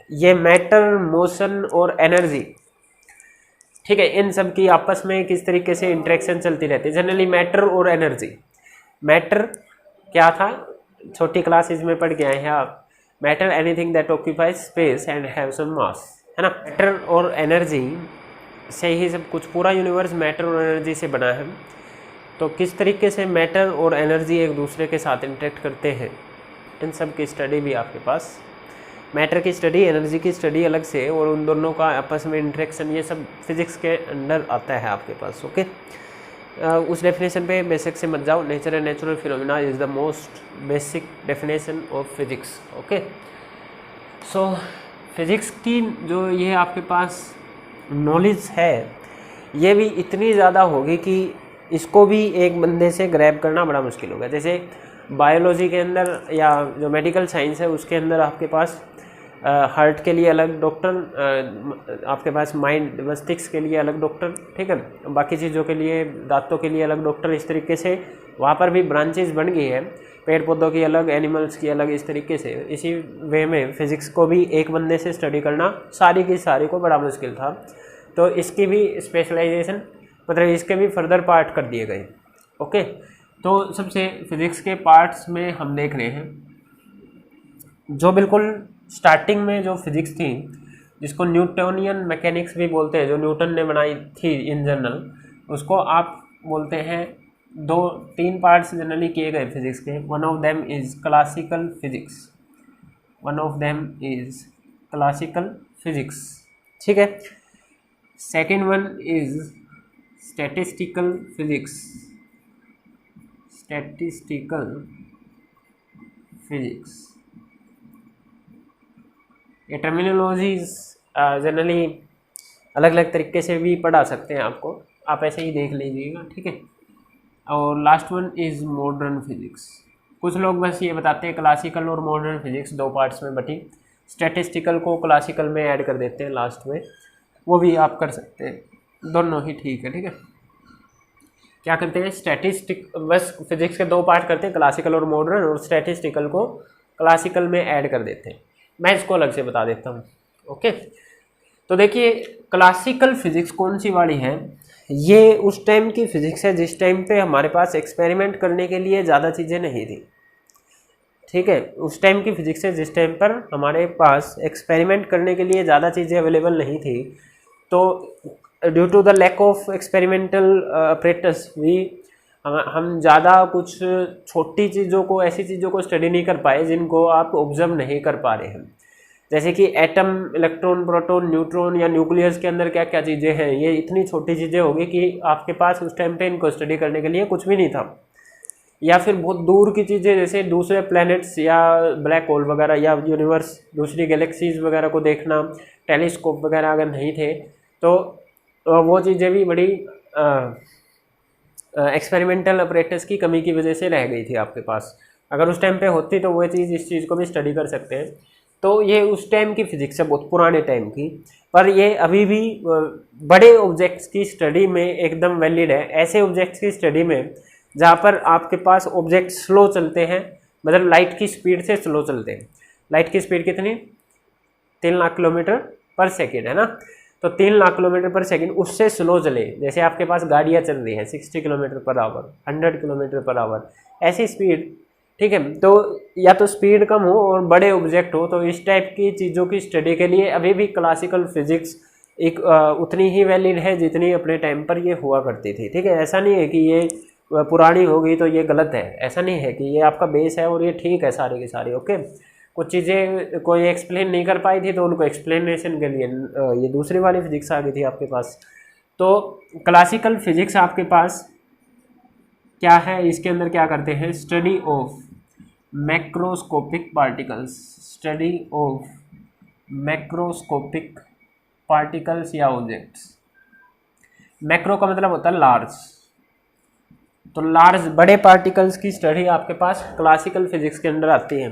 Speaker 1: ये मैटर, मोशन और एनर्जी, ठीक है, इन सब की आपस में किस तरीके से इंटरेक्शन चलती रहती है। जनरली मैटर और एनर्जी, मैटर क्या था, छोटी क्लासेज में पढ़ के आए हैं आप, matter anything that occupies space and have some mass, है ना। मैटर और एनर्जी से ही सब कुछ, पूरा यूनिवर्स मैटर और एनर्जी से बना है। तो किस तरीके से मैटर और एनर्जी एक दूसरे के साथ इंटरेक्ट करते हैं, इन सब की स्टडी भी आपके पास, मैटर की स्टडी, एनर्जी की स्टडी अलग से, और उन दोनों का आपस में इंटरेक्शन, ये सब फिजिक्स के अंडर आता है आपके पास। ओके, उस डेफिनेशन पे बेसिक से मत जाओ। Nature and natural phenomena is the most basic definition of physics. Okay, so physics की जो ये आपके पास नॉलेज है, ये भी इतनी ज़्यादा होगी कि इसको भी एक बंदे से ग्रैब करना बड़ा मुश्किल होगा। जैसे बायोलॉजी के अंदर या जो मेडिकल साइंस है उसके अंदर आपके पास हार्ट के लिए अलग डॉक्टर, आपके पास माइंड, मस्तिष्क के लिए अलग डॉक्टर, ठीक है, बाकी चीज़ों के लिए, दांतों के लिए अलग डॉक्टर, इस तरीके से वहाँ पर भी ब्रांचेज बन गई है, पेड़ पौधों की अलग, एनिमल्स की अलग, इस तरीके से। इसी वे में फिज़िक्स को भी एक बंदे से स्टडी करना सारी की सारी को बड़ा मुश्किल था। तो इसकी भी स्पेशलाइजेशन, मतलब इसके भी फर्दर पार्ट कर दिए गए। ओके, तो सबसे फिज़िक्स के पार्ट्स में हम देख रहे हैं, जो बिल्कुल स्टार्टिंग में जो फिज़िक्स थी, जिसको न्यूटोनियन मैकेनिक्स भी बोलते हैं, जो न्यूटन ने बनाई थी इन जनरल, उसको आप बोलते हैं, 2-3 पार्ट्स जनरली किए गए फिजिक्स के। One of them is classical physics, one of them is classical physics, ठीक है। Second one is statistical physics, statistical physics. ये टर्मिनोलॉजीज जनरली अलग अलग तरीके से भी पढ़ा सकते हैं आपको, आप ऐसे ही देख लीजिएगा, ठीक है। और last one is modern physics. कुछ लोग बस ये बताते हैं क्लासिकल और मॉडर्न फिजिक्स दो पार्ट्स में बटी, स्टैटिस्टिकल को क्लासिकल में ऐड कर देते हैं लास्ट में, वो भी आप कर सकते हैं, दोनों ही ठीक है, ठीक है। क्या करते हैं स्टैटिस्टिक, बस फिजिक्स के दो पार्ट करते हैं, क्लासिकल और मॉडर्न, और स्टैटिस्टिकल को क्लासिकल में ऐड कर देते हैं। मैं इसको अलग से बता देता हूँ, ओके। तो देखिए क्लासिकल फिजिक्स कौन सी वाली है, ये उस टाइम की फिजिक्स है जिस टाइम पे हमारे पास एक्सपेरिमेंट करने के लिए ज़्यादा चीज़ें नहीं थी, ठीक है। उस टाइम की फिजिक्स है जिस टाइम पर हमारे पास एक्सपेरिमेंट करने के लिए ज़्यादा चीज़ें अवेलेबल नहीं थी, तो due to the lack of experimental apparatus भी हम ज़्यादा कुछ छोटी चीज़ों को, ऐसी चीज़ों को स्टडी नहीं कर पाए जिनको आप ऑब्जर्व नहीं कर पा रहे हैं, जैसे कि एटम, इलेक्ट्रॉन, प्रोटॉन, न्यूट्रॉन या न्यूक्लियस के अंदर क्या क्या चीज़ें हैं, ये इतनी छोटी चीज़ें होगी कि आपके पास उस टाइम पे इनको स्टडी करने के लिए कुछ भी नहीं था। या फिर बहुत दूर की चीज़ें जैसे दूसरे प्लैनेट्स या ब्लैक होल वगैरह या यूनिवर्स, दूसरी गैलेक्सीज वगैरह को देखना, टेलीस्कोप वगैरह अगर नहीं थे तो वो चीज़ें भी बड़ी एक्सपेरिमेंटल अपरेटस की कमी की वजह से रह गई थी आपके पास। अगर उस टाइम पे होती तो वो चीज़, इस चीज़ को भी स्टडी कर सकते हैं। तो ये उस टाइम की फिजिक्स है, बहुत पुराने टाइम की, पर ये अभी भी बड़े ऑब्जेक्ट्स की स्टडी में एकदम वैलिड है। ऐसे ऑब्जेक्ट्स की स्टडी में जहाँ पर आपके पास ऑब्जेक्ट स्लो चलते हैं, मतलब लाइट की स्पीड से स्लो चलते हैं। लाइट की स्पीड कितनी, 3 लाख किलोमीटर पर सेकेंड है ना, तो 3 लाख किलोमीटर पर सेकेंड उससे स्लो चले, जैसे आपके पास गाड़ियाँ चल रही हैं 60 kilometre per hour, 100 kilometre per hour, ऐसी स्पीड, ठीक है। तो या तो स्पीड कम हो और बड़े ऑब्जेक्ट हो, तो इस टाइप की चीज़ों की स्टडी के लिए अभी भी क्लासिकल फिजिक्स एक उतनी ही वैलिड है जितनी अपने टाइम पर ये हुआ करती थी, ठीक है। ऐसा नहीं है कि ये पुरानी हो गई तो ये गलत है, ऐसा नहीं है कि ये आपका बेस है और ये ठीक है सारी की सारी, ओके। कुछ चीज़ें कोई एक्सप्लेन नहीं कर पाई थी तो उनको एक्सप्लेनेशन के लिए ये दूसरी वाली फिजिक्स आ गई थी आपके पास। तो क्लासिकल फिजिक्स आपके पास क्या है, इसके अंदर क्या करते हैं, study of macroscopic particles, study of macroscopic particles या ऑब्जेक्ट्स। मैक्रो का मतलब होता है लार्ज, तो लार्ज बड़े पार्टिकल्स की स्टडी आपके पास क्लासिकल फिजिक्स के अंदर आती है।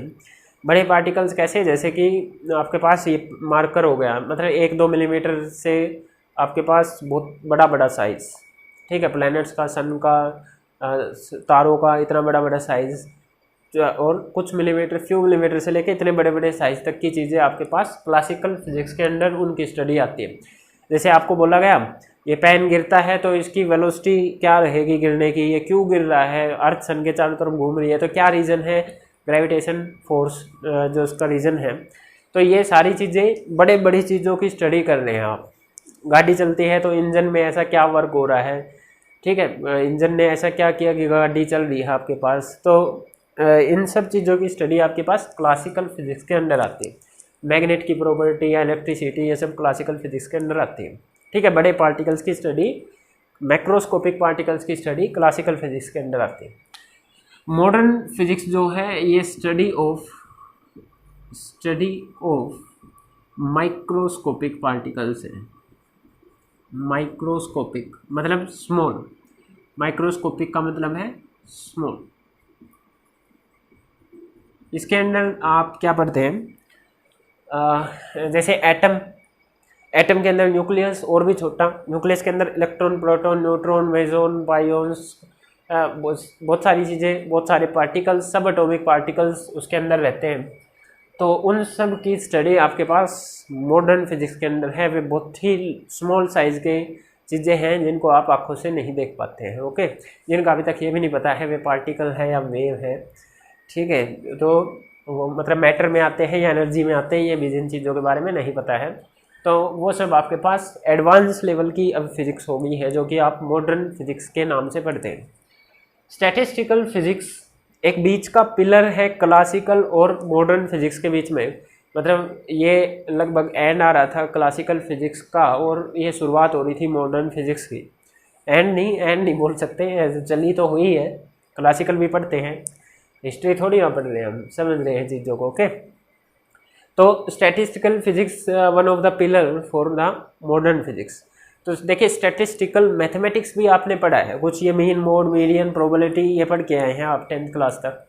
Speaker 1: बड़े पार्टिकल्स कैसे, जैसे कि आपके पास ये मार्कर हो गया, मतलब 1-2 मिलीमीटर से आपके पास बहुत बड़ा बड़ा साइज़, ठीक है, प्लैनेट्स का, सन का, तारों का इतना बड़ा बड़ा साइज़, और कुछ मिलीमीटर, फ्यू मिलीमीटर से लेके इतने बड़े बड़े साइज़ तक की चीज़ें आपके पास क्लासिकल फिजिक्स के अंदर उनकी स्टडी आती है। जैसे आपको बोला गया ये पेन गिरता है तो इसकी वेलोसिटी क्या रहेगी गिरने की, ये क्यों गिर रहा है, अर्थ सन के चारों तरफ घूम रही है तो क्या रीज़न है, ग्रेविटेशन फोर्स जो उसका रीज़न है। तो ये सारी चीज़ें बड़े बड़ी चीज़ों की स्टडी कर रहे हैं आप। गाड़ी चलती है तो इंजन में ऐसा क्या वर्क हो रहा है, ठीक है, इंजन ने ऐसा क्या किया कि गाड़ी चल रही है आपके पास। तो इन सब चीज़ों की स्टडी आपके पास क्लासिकल फिजिक्स के अंदर आती है। मैग्नेट की प्रॉपर्टी या इलेक्ट्रिसिटी, ये सब क्लासिकल फिजिक्स के अंदर आती है, ठीक है। बड़े पार्टिकल्स की स्टडी, मैक्रोस्कोपिक पार्टिकल्स की स्टडी क्लासिकल फिजिक्स के अंदर आती है। मॉडर्न फिजिक्स जो है ये स्टडी ऑफ माइक्रोस्कोपिक पार्टिकल्स है। माइक्रोस्कोपिक मतलब स्मॉल, माइक्रोस्कोपिक का मतलब है स्मॉल। इसके अंदर आप क्या पढ़ते हैं, जैसे एटम, एटम के अंदर न्यूक्लियस और भी छोटा, न्यूक्लियस के अंदर इलेक्ट्रॉन, प्रोटॉन, न्यूट्रॉन, मेसॉन, बायोन्स, बहुत सारी चीज़ें, बहुत सारे पार्टिकल्स, सब एटॉमिक पार्टिकल्स उसके अंदर रहते हैं। तो उन सब की स्टडी आपके पास मॉडर्न फिजिक्स के अंदर है। वे बहुत ही स्मॉल साइज़ के चीज़ें हैं जिनको आप आंखों से नहीं देख पाते हैं, ओके, जिनका अभी तक ये भी नहीं पता है वे पार्टिकल है या वेव है, ठीक है। तो वो मतलब मैटर में आते हैं या एनर्जी में आते हैं, ये भी जिन चीज़ों के बारे में नहीं पता है, तो वो सब आपके पास एडवांस लेवल की अब फिज़िक्स हो गई है जो कि आप मॉडर्न फिज़िक्स के नाम से पढ़ते हैं। स्टैटिस्टिकल फिज़िक्स एक बीच का पिलर है क्लासिकल और मॉडर्न फिज़िक्स के बीच में। मतलब ये लगभग एंड आ रहा था क्लासिकल फिजिक्स का और ये शुरुआत हो रही थी मॉडर्न फिजिक्स की। एंड नहीं बोल सकते, चली तो हुई है। क्लासिकल भी पढ़ते हैं, हिस्ट्री थोड़ी ना पढ़ रहे हैं, हम समझ रहे हैं चीज़ों को। ओके, तो statistical physics one of the pillar for the modern physics. तो देखिए स्टैटिस्टिकल मैथमेटिक्स भी आपने पढ़ा है कुछ, ये मीन मोड मीडियन प्रोबेबिलिटी ये पढ़ के आए हैं आप 10th क्लास तक।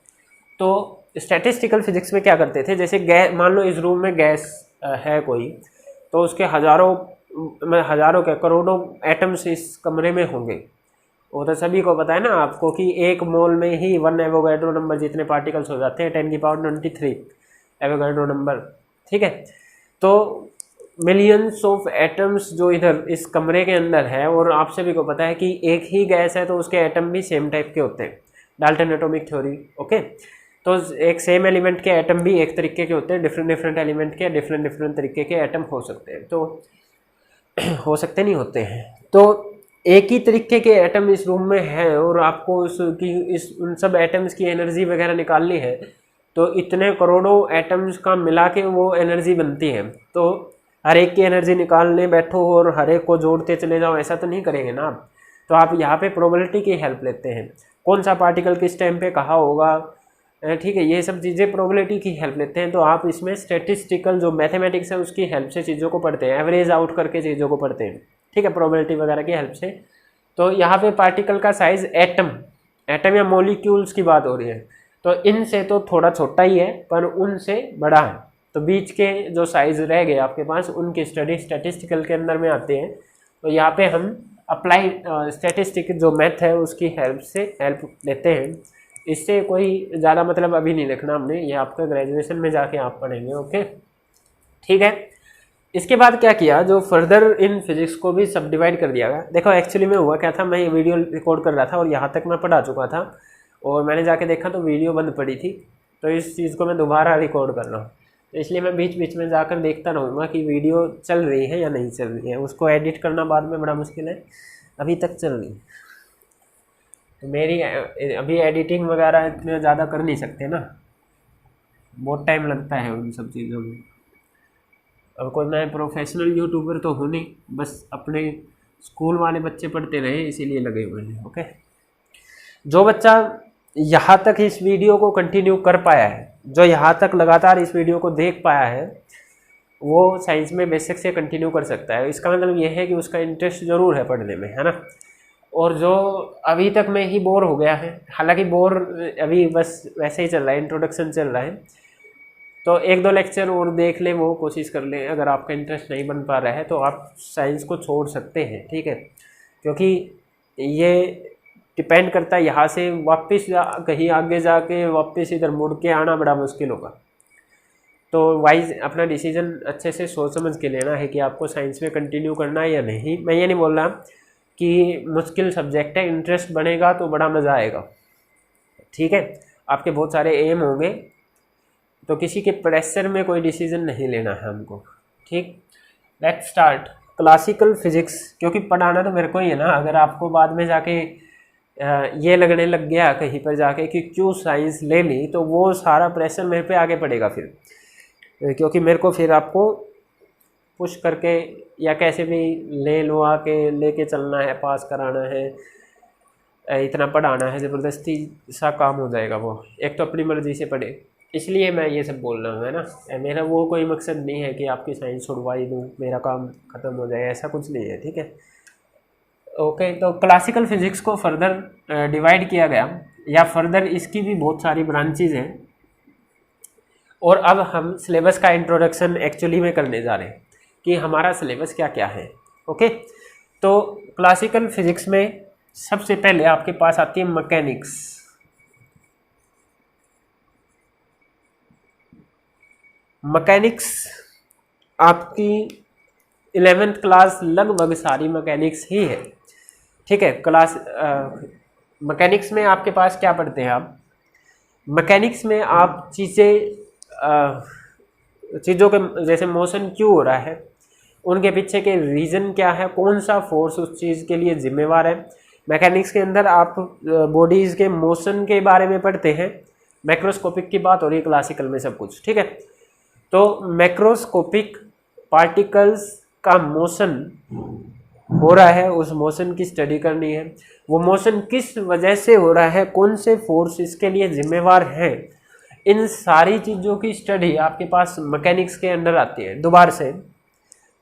Speaker 1: तो स्टैटिस्टिकल फिजिक्स में क्या करते थे, जैसे गैस, मान लो इस रूम में गैस है कोई, तो उसके हजारों के करोड़ों एटम्स इस कमरे में होंगे। वो तो सभी को पता है ना आपको कि एक मोल में ही 1 एवोगाड्रो नंबर जितने पार्टिकल्स हो जाते हैं, 10⁻23 एवोगाड्रो नंबर। ठीक है, तो मिलियंस ऑफ एटम्स जो इधर इस कमरे के अंदर है, और आप सभी को पता है कि एक ही गैस है तो उसके एटम भी सेम टाइप के होते हैं, डाल्टन एटॉमिक थ्योरी। ओके, तो एक सेम एलिमेंट के एटम भी एक तरीके के होते हैं, डिफरेंट एलिमेंट के डिफरेंट तरीके के एटम हो सकते हैं, तो हो सकते नहीं होते हैं। तो एक ही तरीके के एटम इस रूम में है और आपको उन सब एटम्स की एनर्जी वगैरह निकालनी है, तो इतने करोड़ों एटम्स का मिला के वो एनर्जी बनती है। तो हर एक की एनर्जी निकालने बैठो और हर एक को जोड़ते चले जाओ, ऐसा तो नहीं करेंगे ना आप। तो आप यहाँ पे प्रोबेबिलिटी की हेल्प लेते हैं, कौन सा पार्टिकल किस टाइम पे कहाँ होगा, ठीक है, ये सब चीज़ें प्रोबेबिलिटी की हेल्प लेते हैं। तो आप इसमें स्टैटिस्टिकल जो मैथमेटिक्स है उसकी हेल्प से चीज़ों को पढ़ते हैं, एवरेज आउट करके चीज़ों को पढ़ते हैं, ठीक है, प्रोबेबिलिटी वगैरह की हेल्प से। तो यहाँ पे पार्टिकल का साइज एटम या मॉलिक्यूल्स की बात हो रही है, तो इनसे तो थोड़ा छोटा ही है पर उनसे बड़ा है। तो बीच के जो साइज रह गए आपके पास उनकी स्टडी स्टैटिस्टिकल के अंदर में आते हैं। तो यहाँ पे हम अप्लाइड स्टैटिस्टिक जो मैथ है उसकी हेल्प लेते हैं। इससे कोई ज़्यादा मतलब अभी नहीं लिखना हमने, ये आपका ग्रेजुएशन में जाके आप पढ़ेंगे। ओके, ठीक है। इसके बाद क्या किया, जो फर्दर इन फिजिक्स को भी सब डिवाइड कर दिया गया। देखो एक्चुअली में हुआ क्या था, मैं ये वीडियो रिकॉर्ड कर रहा था और यहाँ तक मैं पढ़ा चुका था और मैंने जाके देखा तो वीडियो बंद पड़ी थी, तो इस चीज़ को मैं दोबारा रिकॉर्ड कर रहा हूँ। तो इसलिए मैं बीच बीच में जाकर देखता रहूँगा कि वीडियो चल रही है या नहीं चल रही है। उसको एडिट करना बाद में बड़ा मुश्किल है, अभी तक चल रही है। तो मेरी अभी एडिटिंग वगैरह इतने ज़्यादा कर नहीं सकते ना, बहुत टाइम लगता है उन सब चीज़ों में। अब कोई मैं प्रोफेशनल यूट्यूबर तो हूँ नहीं, बस अपने स्कूल वाले बच्चे पढ़ते रहे इसीलिए लगे हुए हैं। ओके, जो बच्चा यहाँ तक इस वीडियो को कंटिन्यू कर पाया है, जो यहाँ तक लगातार इस वीडियो को देख पाया है, वो साइंस में बेसिक से कंटिन्यू कर सकता है। इसका मतलब ये है कि उसका इंटरेस्ट ज़रूर है पढ़ने में, है ना। और जो अभी तक में ही बोर हो गया है, हालांकि बोर अभी बस वैसे ही चल रहा है, इंट्रोडक्शन चल रहा है, तो 1-2 लेक्चर और देख लें, वो कोशिश कर लें। अगर आपका इंटरेस्ट नहीं बन पा रहा है तो आप साइंस को छोड़ सकते हैं, ठीक है, क्योंकि ये डिपेंड करता है यहाँ से वापस कहीं आगे जाके वापस इधर मुड़ के आना बड़ा मुश्किल होगा। तो वाइज अपना डिसीजन अच्छे से सोच समझ के लेना है कि आपको साइंस में कंटिन्यू करना है या नहीं। मैं ये नहीं बोल रहा कि मुश्किल सब्जेक्ट है, इंटरेस्ट बनेगा तो बड़ा मज़ा आएगा, ठीक है। आपके बहुत सारे एम होंगे, तो किसी के प्रेशर में कोई डिसीजन नहीं लेना है हमको, ठीक। लेट्स स्टार्ट क्लासिकल फिजिक्स, क्योंकि पढ़ाना तो मेरे को ही है ना। अगर आपको बाद में जाके ये लगने लग गया कहीं पर जाके कि क्यों साइंस ले ली, तो वो सारा प्रेशर मेरे पे आगे पड़ेगा फिर, क्योंकि मेरे को फिर आपको पुश करके या कैसे भी ले लो आके लेके चलना है, पास कराना है, इतना पढ़ाना है, ज़बरदस्ती सा काम हो जाएगा वो। एक तो अपनी मर्ज़ी से पढ़े, इसलिए मैं ये सब बोल रहा हूँ, है ना। मेरा वो कोई मकसद नहीं है कि आपकी साइंस छुड़वा ही दूँ, मेरा काम ख़त्म हो जाए, ऐसा कुछ नहीं है, ठीक है। ओके, तो क्लासिकल फिजिक्स को फर्दर डिवाइड किया गया, या फर्दर इसकी भी बहुत सारी ब्रांचेज हैं। और अब हम सिलेबस का इंट्रोडक्शन एक्चुअली में करने जा रहे हैं कि हमारा सिलेबस क्या क्या है। ओके, तो क्लासिकल फिजिक्स में सबसे पहले आपके पास आती है मैकेनिक्स। मैकेनिक्स आपकी 11th क्लास लगभग सारी मैकेनिक्स ही है, ठीक है। क्लास मैकेनिक्स में आपके पास क्या पढ़ते हैं आप, मैकेनिक्स में आप चीज़ों के जैसे मोशन क्यों हो रहा है, उनके पीछे के रीज़न क्या है, कौन सा फोर्स उस चीज़ के लिए जिम्मेवार है। मैकेनिक्स के अंदर आप बॉडीज़ के मोशन के बारे में पढ़ते हैं, मैक्रोस्कोपिक की बात हो रही है क्लासिकल में सब कुछ, ठीक है। तो मैक्रोस्कोपिक पार्टिकल्स का मोशन हो रहा है, उस मोशन की स्टडी करनी है। वो मोशन किस वजह से हो रहा है, कौन से फोर्स इसके लिए जिम्मेवार हैं, इन सारी चीज़ों की स्टडी आपके पास मैकेनिक्स के अंदर आती है। दोबारा से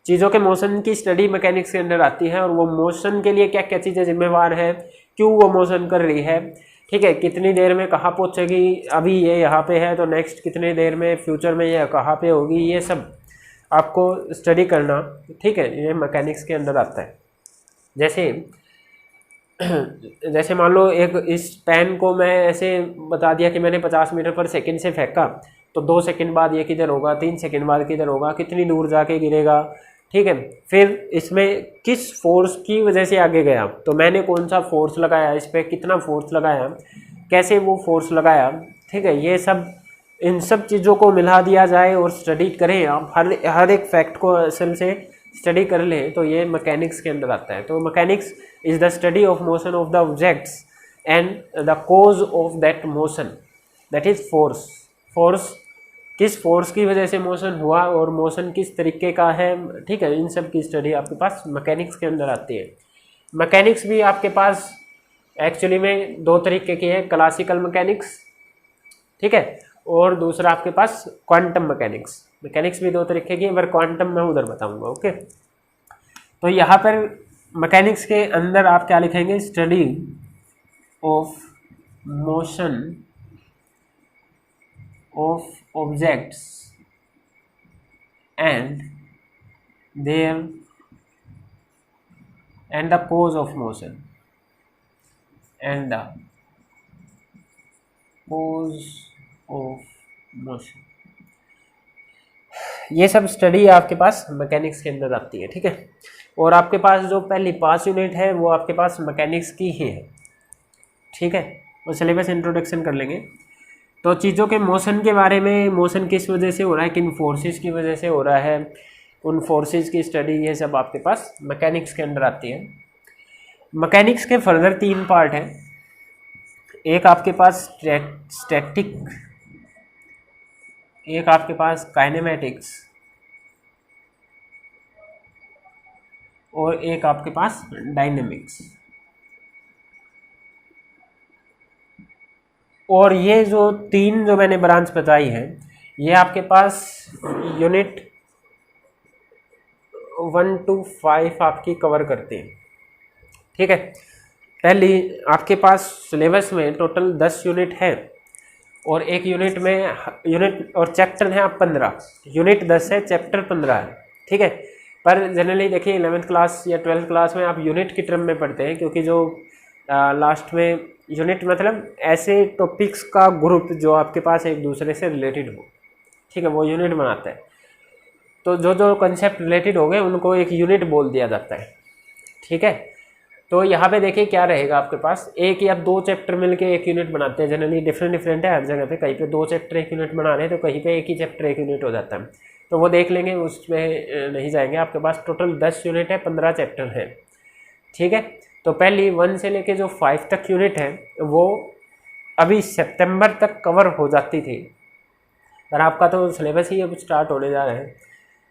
Speaker 1: चीज़ों के मोशन की स्टडी मैकेनिक्स के अंदर आती है, और वो मोशन के लिए क्या क्या चीज़ें जिम्मेवार है, क्यों वो मोशन कर रही है, ठीक है, कितनी देर में कहाँ पहुँचेगी, अभी ये यहाँ पे है तो नेक्स्ट कितनी देर में फ्यूचर में ये कहाँ पे होगी, ये सब आपको स्टडी करना, ठीक है, ये मैकेनिक्स के अंदर आता है। जैसे मान लो एक इस पेन को मैं ऐसे बता दिया कि मैंने 50 मीटर पर सेकंड से फेंका, तो 2 सेकंड बाद ये किधर होगा, 3 सेकंड बाद किधर होगा, कितनी दूर जाके गिरेगा, ठीक है। फिर इसमें किस फोर्स की वजह से आगे गया, तो मैंने कौन सा फोर्स लगाया, इस पर कितना फोर्स लगाया, कैसे वो फोर्स लगाया, ठीक है। ये सब, इन सब चीज़ों को मिला दिया जाए और स्टडी करें आप, हर एक फैक्ट को असल से स्टडी कर लें, तो ये मैकेनिक्स के अंदर आता है। तो mechanics is the study of motion of the objects and the cause of that motion, that is force. Force, किस फोर्स की वजह से मोशन हुआ और मोशन किस तरीके का है, ठीक है, इन सब की स्टडी आपके पास मैकेनिक्स के अंदर आती है। मैकेनिक्स भी आपके पास एक्चुअली में 2 तरीके की है, क्लासिकल मैकेनिक्स, ठीक है, और दूसरा आपके पास क्वांटम मैकेनिक्स। मैकेनिक्स भी 2 तरीके की है, पर क्वांटम मैं उधर बताऊंगा, ओके। तो यहाँ पर मैकेनिक्स के अंदर आप क्या लिखेंगे, study of motion of objects and their and the cause of motion and the cause of motion. ये सब स्टडी आपके पास मैकेनिक्स के अंदर आती है, ठीक है। और आपके पास जो पहली 5 यूनिट है वो आपके पास मैकेनिक्स की ही है, ठीक है। और सिलेबस इंट्रोडक्शन कर लेंगे, तो चीज़ों के मोशन के बारे में, मोशन किस वजह से हो रहा है, किन फोर्सेस की वजह से हो रहा है, उन फोर्सेस की स्टडी, ये सब आपके पास मैकेनिक्स के अंदर आती है। मैकेनिक्स के फर्दर 3 पार्ट हैं। एक आपके पास स्टैटिक, एक आपके पास काइनेमेटिक्स, और एक आपके पास डायनेमिक्स। और ये जो 3 जो मैंने ब्रांच बताई है, ये आपके पास यूनिट 1 to 5 आपकी कवर करते हैं, ठीक है। पहली आपके पास सिलेबस में टोटल 10 यूनिट है, और एक यूनिट में, यूनिट और चैप्टर है 15, यूनिट 10 है, चैप्टर 15 है, ठीक है। पर जनरली देखिए 11th क्लास या 12th क्लास में आप यूनिट की टर्म में पढ़ते हैं, क्योंकि जो लास्ट में यूनिट मतलब ऐसे टॉपिक्स का ग्रुप जो आपके पास एक दूसरे से रिलेटेड हो, ठीक है, वो यूनिट बनाता है। तो जो जो कंसेप्ट रिलेटेड हो गए उनको एक यूनिट बोल दिया जाता है, ठीक है। तो यहाँ पे देखिए क्या रहेगा आपके पास, 1 या 2 चैप्टर मिलके एक यूनिट बनाते हैं। जनरली डिफरेंट है हर जगह पे, कहीं पे 2 चैप्टर एक यूनिट बना रहे हैं, तो कहीं पे 1 ही चैप्टर एक यूनिट हो जाता है। तो वो देख लेंगे, उसमें नहीं जाएंगे। आपके पास टोटल 10 यूनिट है, 15 चैप्टर है, ठीक है। तो पहली 1 से लेके जो 5 तक यूनिट है वो अभी सितंबर तक कवर हो जाती थी, पर आपका तो सिलेबस ही अब स्टार्ट होने जा रहे हैं,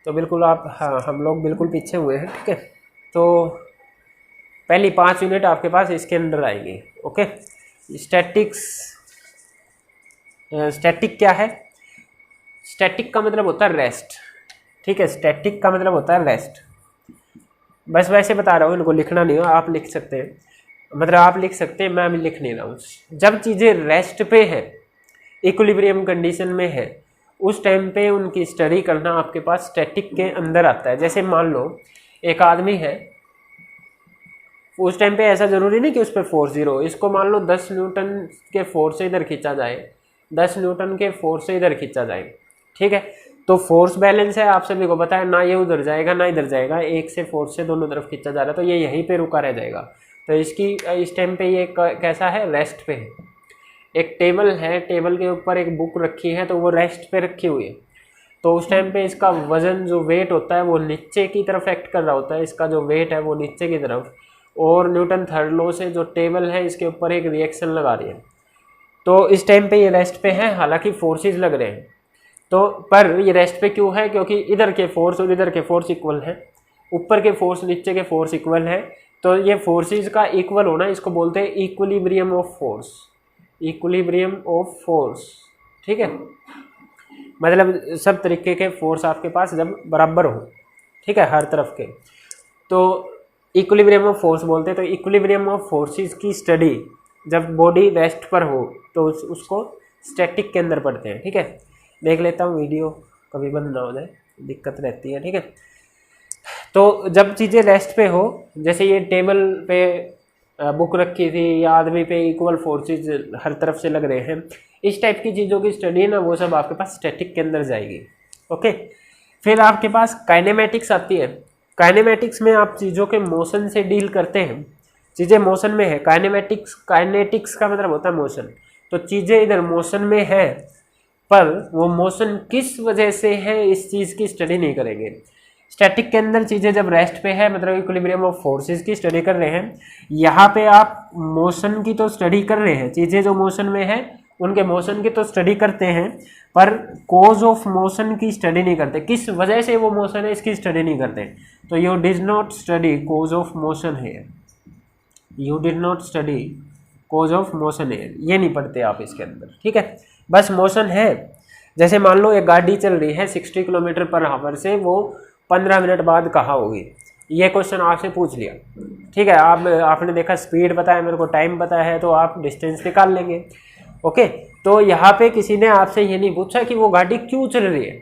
Speaker 1: तो बिल्कुल आप, हाँ, हम लोग बिल्कुल पीछे हुए हैं, ठीक है। तो पहली 5 यूनिट आपके पास इसके अंदर आएंगी, ओके। स्टैटिक क्या है? स्टैटिक का मतलब होता है रेस्ट, ठीक है। स्टैटिक का मतलब होता है रेस्ट। बस वैसे बता रहा हूँ, इनको लिखना नहीं हो, आप लिख सकते हैं, मतलब आप लिख सकते हैं, मैं अभी लिख नहीं रहा हूँ। जब चीज़ें रेस्ट पे है, इक्विलिब्रियम कंडीशन में है, उस टाइम पे उनकी स्टडी करना आपके पास स्टैटिक के अंदर आता है। जैसे मान लो एक आदमी है, उस टाइम पे ऐसा ज़रूरी नहीं कि उस पर फोर्स 0, इसको मान लो 10 न्यूटन के फोर्स से इधर खींचा जाए, 10 न्यूटन के फोर्स से इधर खींचा जाए, ठीक है। तो फोर्स बैलेंस है, आप सभी को पता है, ना ये उधर जाएगा ना इधर जाएगा, एक से फोर्स से दोनों तरफ खींचा जा रहा है, तो ये यहीं पे रुका रह जाएगा। तो इसकी इस टाइम पे ये कैसा है, रेस्ट पे है। एक टेबल है, टेबल के ऊपर एक बुक रखी है, तो वो रेस्ट पे रखी हुई है, तो उस टाइम पे इसका वजन जो वेट होता है वो नीचे की तरफ एक्ट कर रहा होता है, इसका जो वेट है वो नीचे की तरफ, और न्यूटन थर्ड लॉ से जो टेबल है इसके ऊपर एक रिएक्शन लगा रही है, तो इस टाइम पे ये रेस्ट पे है, हालांकि फोर्सेस लग रहे हैं। तो पर ये रेस्ट पे क्यों है, क्योंकि इधर के फोर्स और इधर के फोर्स इक्वल हैं, ऊपर के फोर्स नीचे के फोर्स इक्वल है। तो ये फोर्सेस का इक्वल होना इसको बोलते हैं equilibrium of force, equilibrium of force. ठीक है, मतलब सब तरीके के फोर्स आपके पास जब बराबर हो, ठीक है, हर तरफ के, तो इक्विलिब्रियम ऑफ फोर्स बोलते हैं। तो इक्विलिब्रियम ऑफ फोर्सेस की स्टडी जब बॉडी रेस्ट पर हो तो उसको स्टैटिक के अंदर पढ़ते हैं। ठीक है, देख लेता हूँ वीडियो, कभी बंद ना हो जाए, दिक्कत रहती है। ठीक है, तो जब चीज़ें रेस्ट पे हो, जैसे ये टेबल पे बुक रखी थी या आदमी पे इक्वल फोर्सेस हर तरफ से लग रहे हैं, इस टाइप की चीज़ों की स्टडी है ना, वो सब आपके पास स्टैटिक के अंदर जाएगी। ओके, फिर आपके पास काइनेमेटिक्स आती है। काइनेमेटिक्स में आप चीज़ों के मोशन से डील करते हैं, चीज़ें मोशन में है। काइनेमेटिक्स, काइनेटिक्स का मतलब होता है मोशन, तो चीज़ें इधर मोशन में है, पर वो मोशन किस वजह से है इस चीज़ की स्टडी नहीं करेंगे। स्टैटिक के अंदर चीज़ें जब रेस्ट पे है, मतलब इक्विलिब्रियम ऑफ फोर्सेस की स्टडी कर रहे हैं, यहाँ पे आप मोशन की तो स्टडी कर रहे हैं, चीज़ें जो मोशन में है उनके मोशन की तो स्टडी करते हैं, पर कोज ऑफ मोशन की स्टडी नहीं करते, किस वजह से वो मोशन है इसकी स्टडी नहीं करते। तो you did not study cause of motion है, you did not study cause of motion है, ये नहीं पढ़ते आप इसके अंदर। ठीक है, बस मोशन है। जैसे मान लो एक गाड़ी चल रही है 60 किलोमीटर पर आवर से, वो 15 मिनट बाद कहाँ होगी, ये क्वेश्चन आपसे पूछ लिया। ठीक है, आपने देखा स्पीड पता है, मेरे को टाइम पता है, तो आप डिस्टेंस निकाल लेंगे। ओके, तो यहाँ पे किसी ने आपसे ये नहीं पूछा कि वो गाड़ी क्यों चल रही है।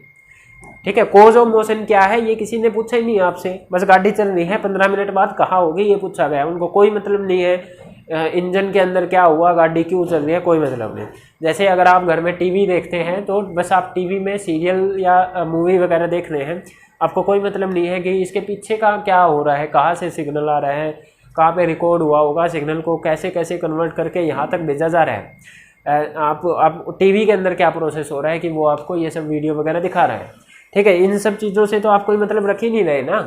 Speaker 1: ठीक है, कोज ऑफ मोशन क्या है ये किसी ने पूछा ही नहीं आपसे, बस गाड़ी चल रही है 15 मिनट बाद कहाँ होगी ये पूछा गया। उनको कोई मतलब नहीं है इंजन के अंदर क्या हुआ, गाड़ी क्यों चल रही है, कोई मतलब नहीं। जैसे अगर आप घर में टीवी देखते हैं तो बस आप टीवी में सीरियल या मूवी वगैरह देख रहे हैं, आपको कोई मतलब नहीं है कि इसके पीछे का क्या हो रहा है, कहाँ से सिग्नल आ रहा है, कहाँ पे रिकॉर्ड हुआ होगा, सिग्नल को कैसे कैसे कन्वर्ट करके यहाँ तक भेजा जा रहा है। आप टीवी के अंदर क्या प्रोसेस हो रहा है कि वो आपको ये सब वीडियो वगैरह दिखा रहा है। ठीक है, इन सब चीज़ों से तो आप कोई मतलब रख ही नहीं रहे ना।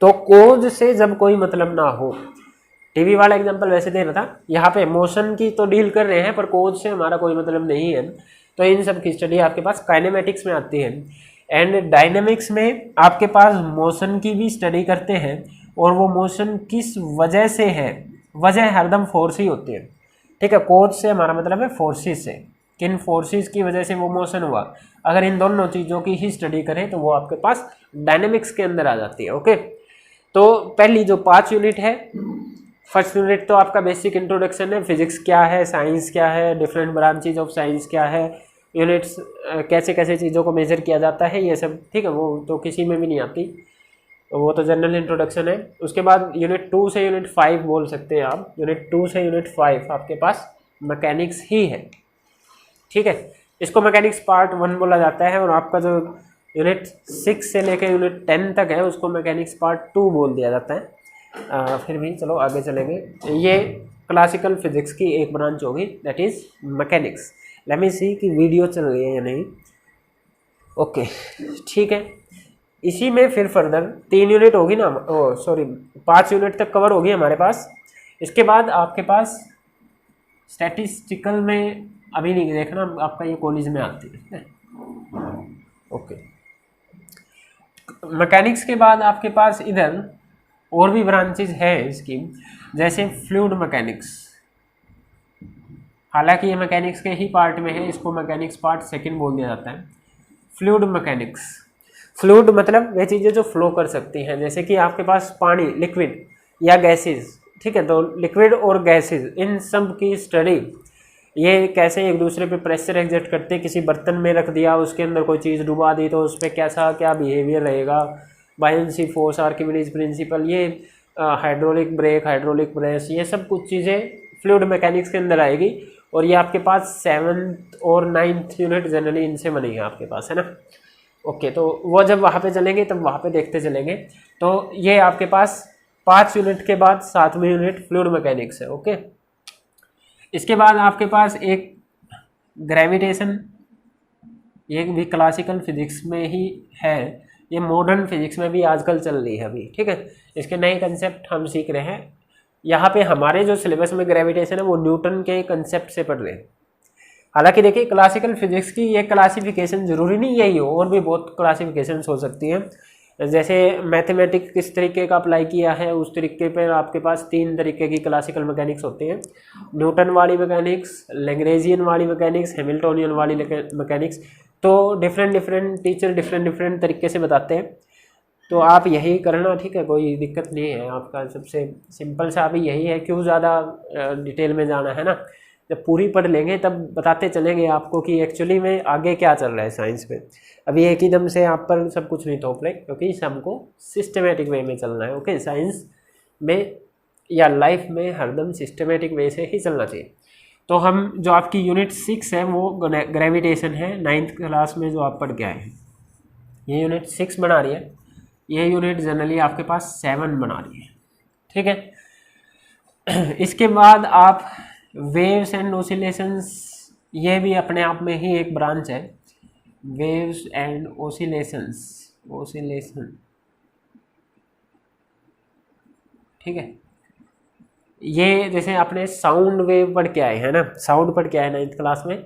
Speaker 1: तो कोज से जब कोई मतलब ना हो, टीवी वाला एग्जांपल वैसे दे रहा था, यहाँ पे मोशन की तो डील कर रहे हैं पर कोज से हमारा कोई मतलब नहीं है, तो इन सब की स्टडी आपके पास काइनेमेटिक्स में आती है। एंड डायनेमिक्स में आपके पास मोशन की भी स्टडी करते हैं, और वो मोशन किस वजह से है, वजह हरदम फोर्स ही होती है। ठीक है, कोज से हमारा मतलब है फोर्सेस से, किन फोर्सेस की वजह से वो मोशन हुआ। अगर इन दोनों चीज़ों की ही स्टडी करें तो वो आपके पास डायनेमिक्स के अंदर आ जाती है। ओके, तो पहली जो 5 यूनिट है, फर्स्ट यूनिट तो आपका बेसिक इंट्रोडक्शन है, फिजिक्स क्या है, साइंस क्या है, डिफरेंट ब्रांचेज ऑफ साइंस क्या है, यूनिट्स कैसे कैसे चीज़ों को मेजर किया जाता है, ये सब। ठीक है, वो तो किसी में भी नहीं आती, वो तो जनरल इंट्रोडक्शन है। उसके बाद यूनिट 2 से यूनिट 5 बोल सकते हैं आप, यूनिट 2 से यूनिट 5 आपके पास मैकेनिक्स ही है। ठीक है, इसको मैकेनिक्स पार्ट 1 बोला जाता है, और आपका जो यूनिट 6 से लेकर यूनिट 10 तक है उसको मैकेनिक्स पार्ट 2 बोल दिया जाता है। फिर भी चलो आगे चलेंगे। ये क्लासिकल फिजिक्स की एक ब्रांच होगी, that is mechanics. Let me see कि वीडियो चल रही है या नहीं। ओके, ठीक है, इसी में फिर फर्दर 3 यूनिट होगी ना, 5 यूनिट तक कवर होगी हमारे पास। इसके बाद आपके पास स्टैटिस्टिकल में अभी नहीं देखना, आपका ये कॉलेज में आती है। ओके, मैकेनिक्स के बाद आपके पास इधर और भी ब्रांचेज है इसकी, जैसे फ्लूइड मैकेनिक्स। हालांकि ये मैकेनिक्स के ही पार्ट में है, इसको मैकेनिक्स पार्ट 2 बोल दिया जाता है। फ्लूइड मैकेनिक्स, फ्लूइड मतलब वे चीज़ें जो फ्लो कर सकती हैं, जैसे कि आपके पास पानी, लिक्विड या गैसेस। ठीक है, तो लिक्विड और गैसेस, इन सब की स्टडी, ये कैसे एक दूसरे पे प्रेशर एग्जर्ट करते, किसी बर्तन में रख दिया, उसके अंदर कोई चीज़ डुबा दी तो उस पर कैसा क्या बिहेवियर रहेगा, बायोन्सी फोर्स, आर्किमिडीज प्रिंसिपल, ये हाइड्रोलिक ब्रेक, हाइड्रोलिक प्रेस, ये सब कुछ चीज़ें फ्लूइड मैकेनिक्स के अंदर आएगी। और ये आपके पास 7th और 9th यूनिट जनरली इनसे बनी है आपके पास, है ना। ओके, तो वो जब वहाँ पे चलेंगे तब वहाँ पे देखते चलेंगे। तो ये आपके पास 5 यूनिट के बाद 7वीं यूनिट फ्लूइड मैकेनिक्स है। ओके, इसके बाद आपके पास एक ग्रेविटेशन, ये भी क्लासिकल फिजिक्स में ही है, ये मॉडर्न फिजिक्स में भी आजकल चल रही है अभी। ठीक है, इसके नए कंसेप्ट हम सीख रहे हैं। यहाँ पे हमारे जो सिलेबस में ग्रेविटेशन है वो न्यूटन के कंसेप्ट से पढ़ रहे हैं। हालांकि देखिए क्लासिकल फिजिक्स की ये क्लासिफिकेशन जरूरी नहीं यही हो, और भी बहुत क्लासिफिकेशन हो सकती हैं। जैसे मैथमेटिक्स किस तरीके का अप्लाई किया है उस तरीके पर आपके पास 3 तरीके की क्लासिकल मैकेनिक्स होती हैं, न्यूटन वाली मैकेनिक्स, लैग्रेंजियन वाली मैकेनिक्स, हैमिल्टोनियन वाली मैकेनिक्स। तो डिफरेंट टीचर डिफरेंट तरीके से बताते हैं, तो आप यही करना, ठीक है, कोई दिक्कत नहीं है। आपका सबसे सिंपल सा अभी यही है, क्यों ज़्यादा डिटेल में जाना है ना, जब पूरी पढ़ लेंगे तब बताते चलेंगे आपको कि एक्चुअली में आगे क्या चल रहा है साइंस में। अभी एक ही दम से आप पर सब कुछ नहीं थोप रहे, क्योंकि हमको सिस्टमेटिक वे में चलना है। ओके, साइंस में या लाइफ में हरदम सिस्टमेटिक वे से ही चलना चाहिए। तो हम जो आपकी यूनिट 6 है वो ग्रेविटेशन है, 9th क्लास में जो आप पढ़ के आए हैं, ये यूनिट 6 बना रही है। ये यूनिट जनरली आपके पास 7 बना रही है, ठीक है। इसके बाद आप वेव्स एंड ओसिलेशंस, ये भी अपने आप में ही एक ब्रांच है, वेव्स एंड ओसिलेशन, ठीक है। ये जैसे आपने साउंड वेव पढ़ के आए हैं ना, साउंड पढ़ के आए 9th क्लास में,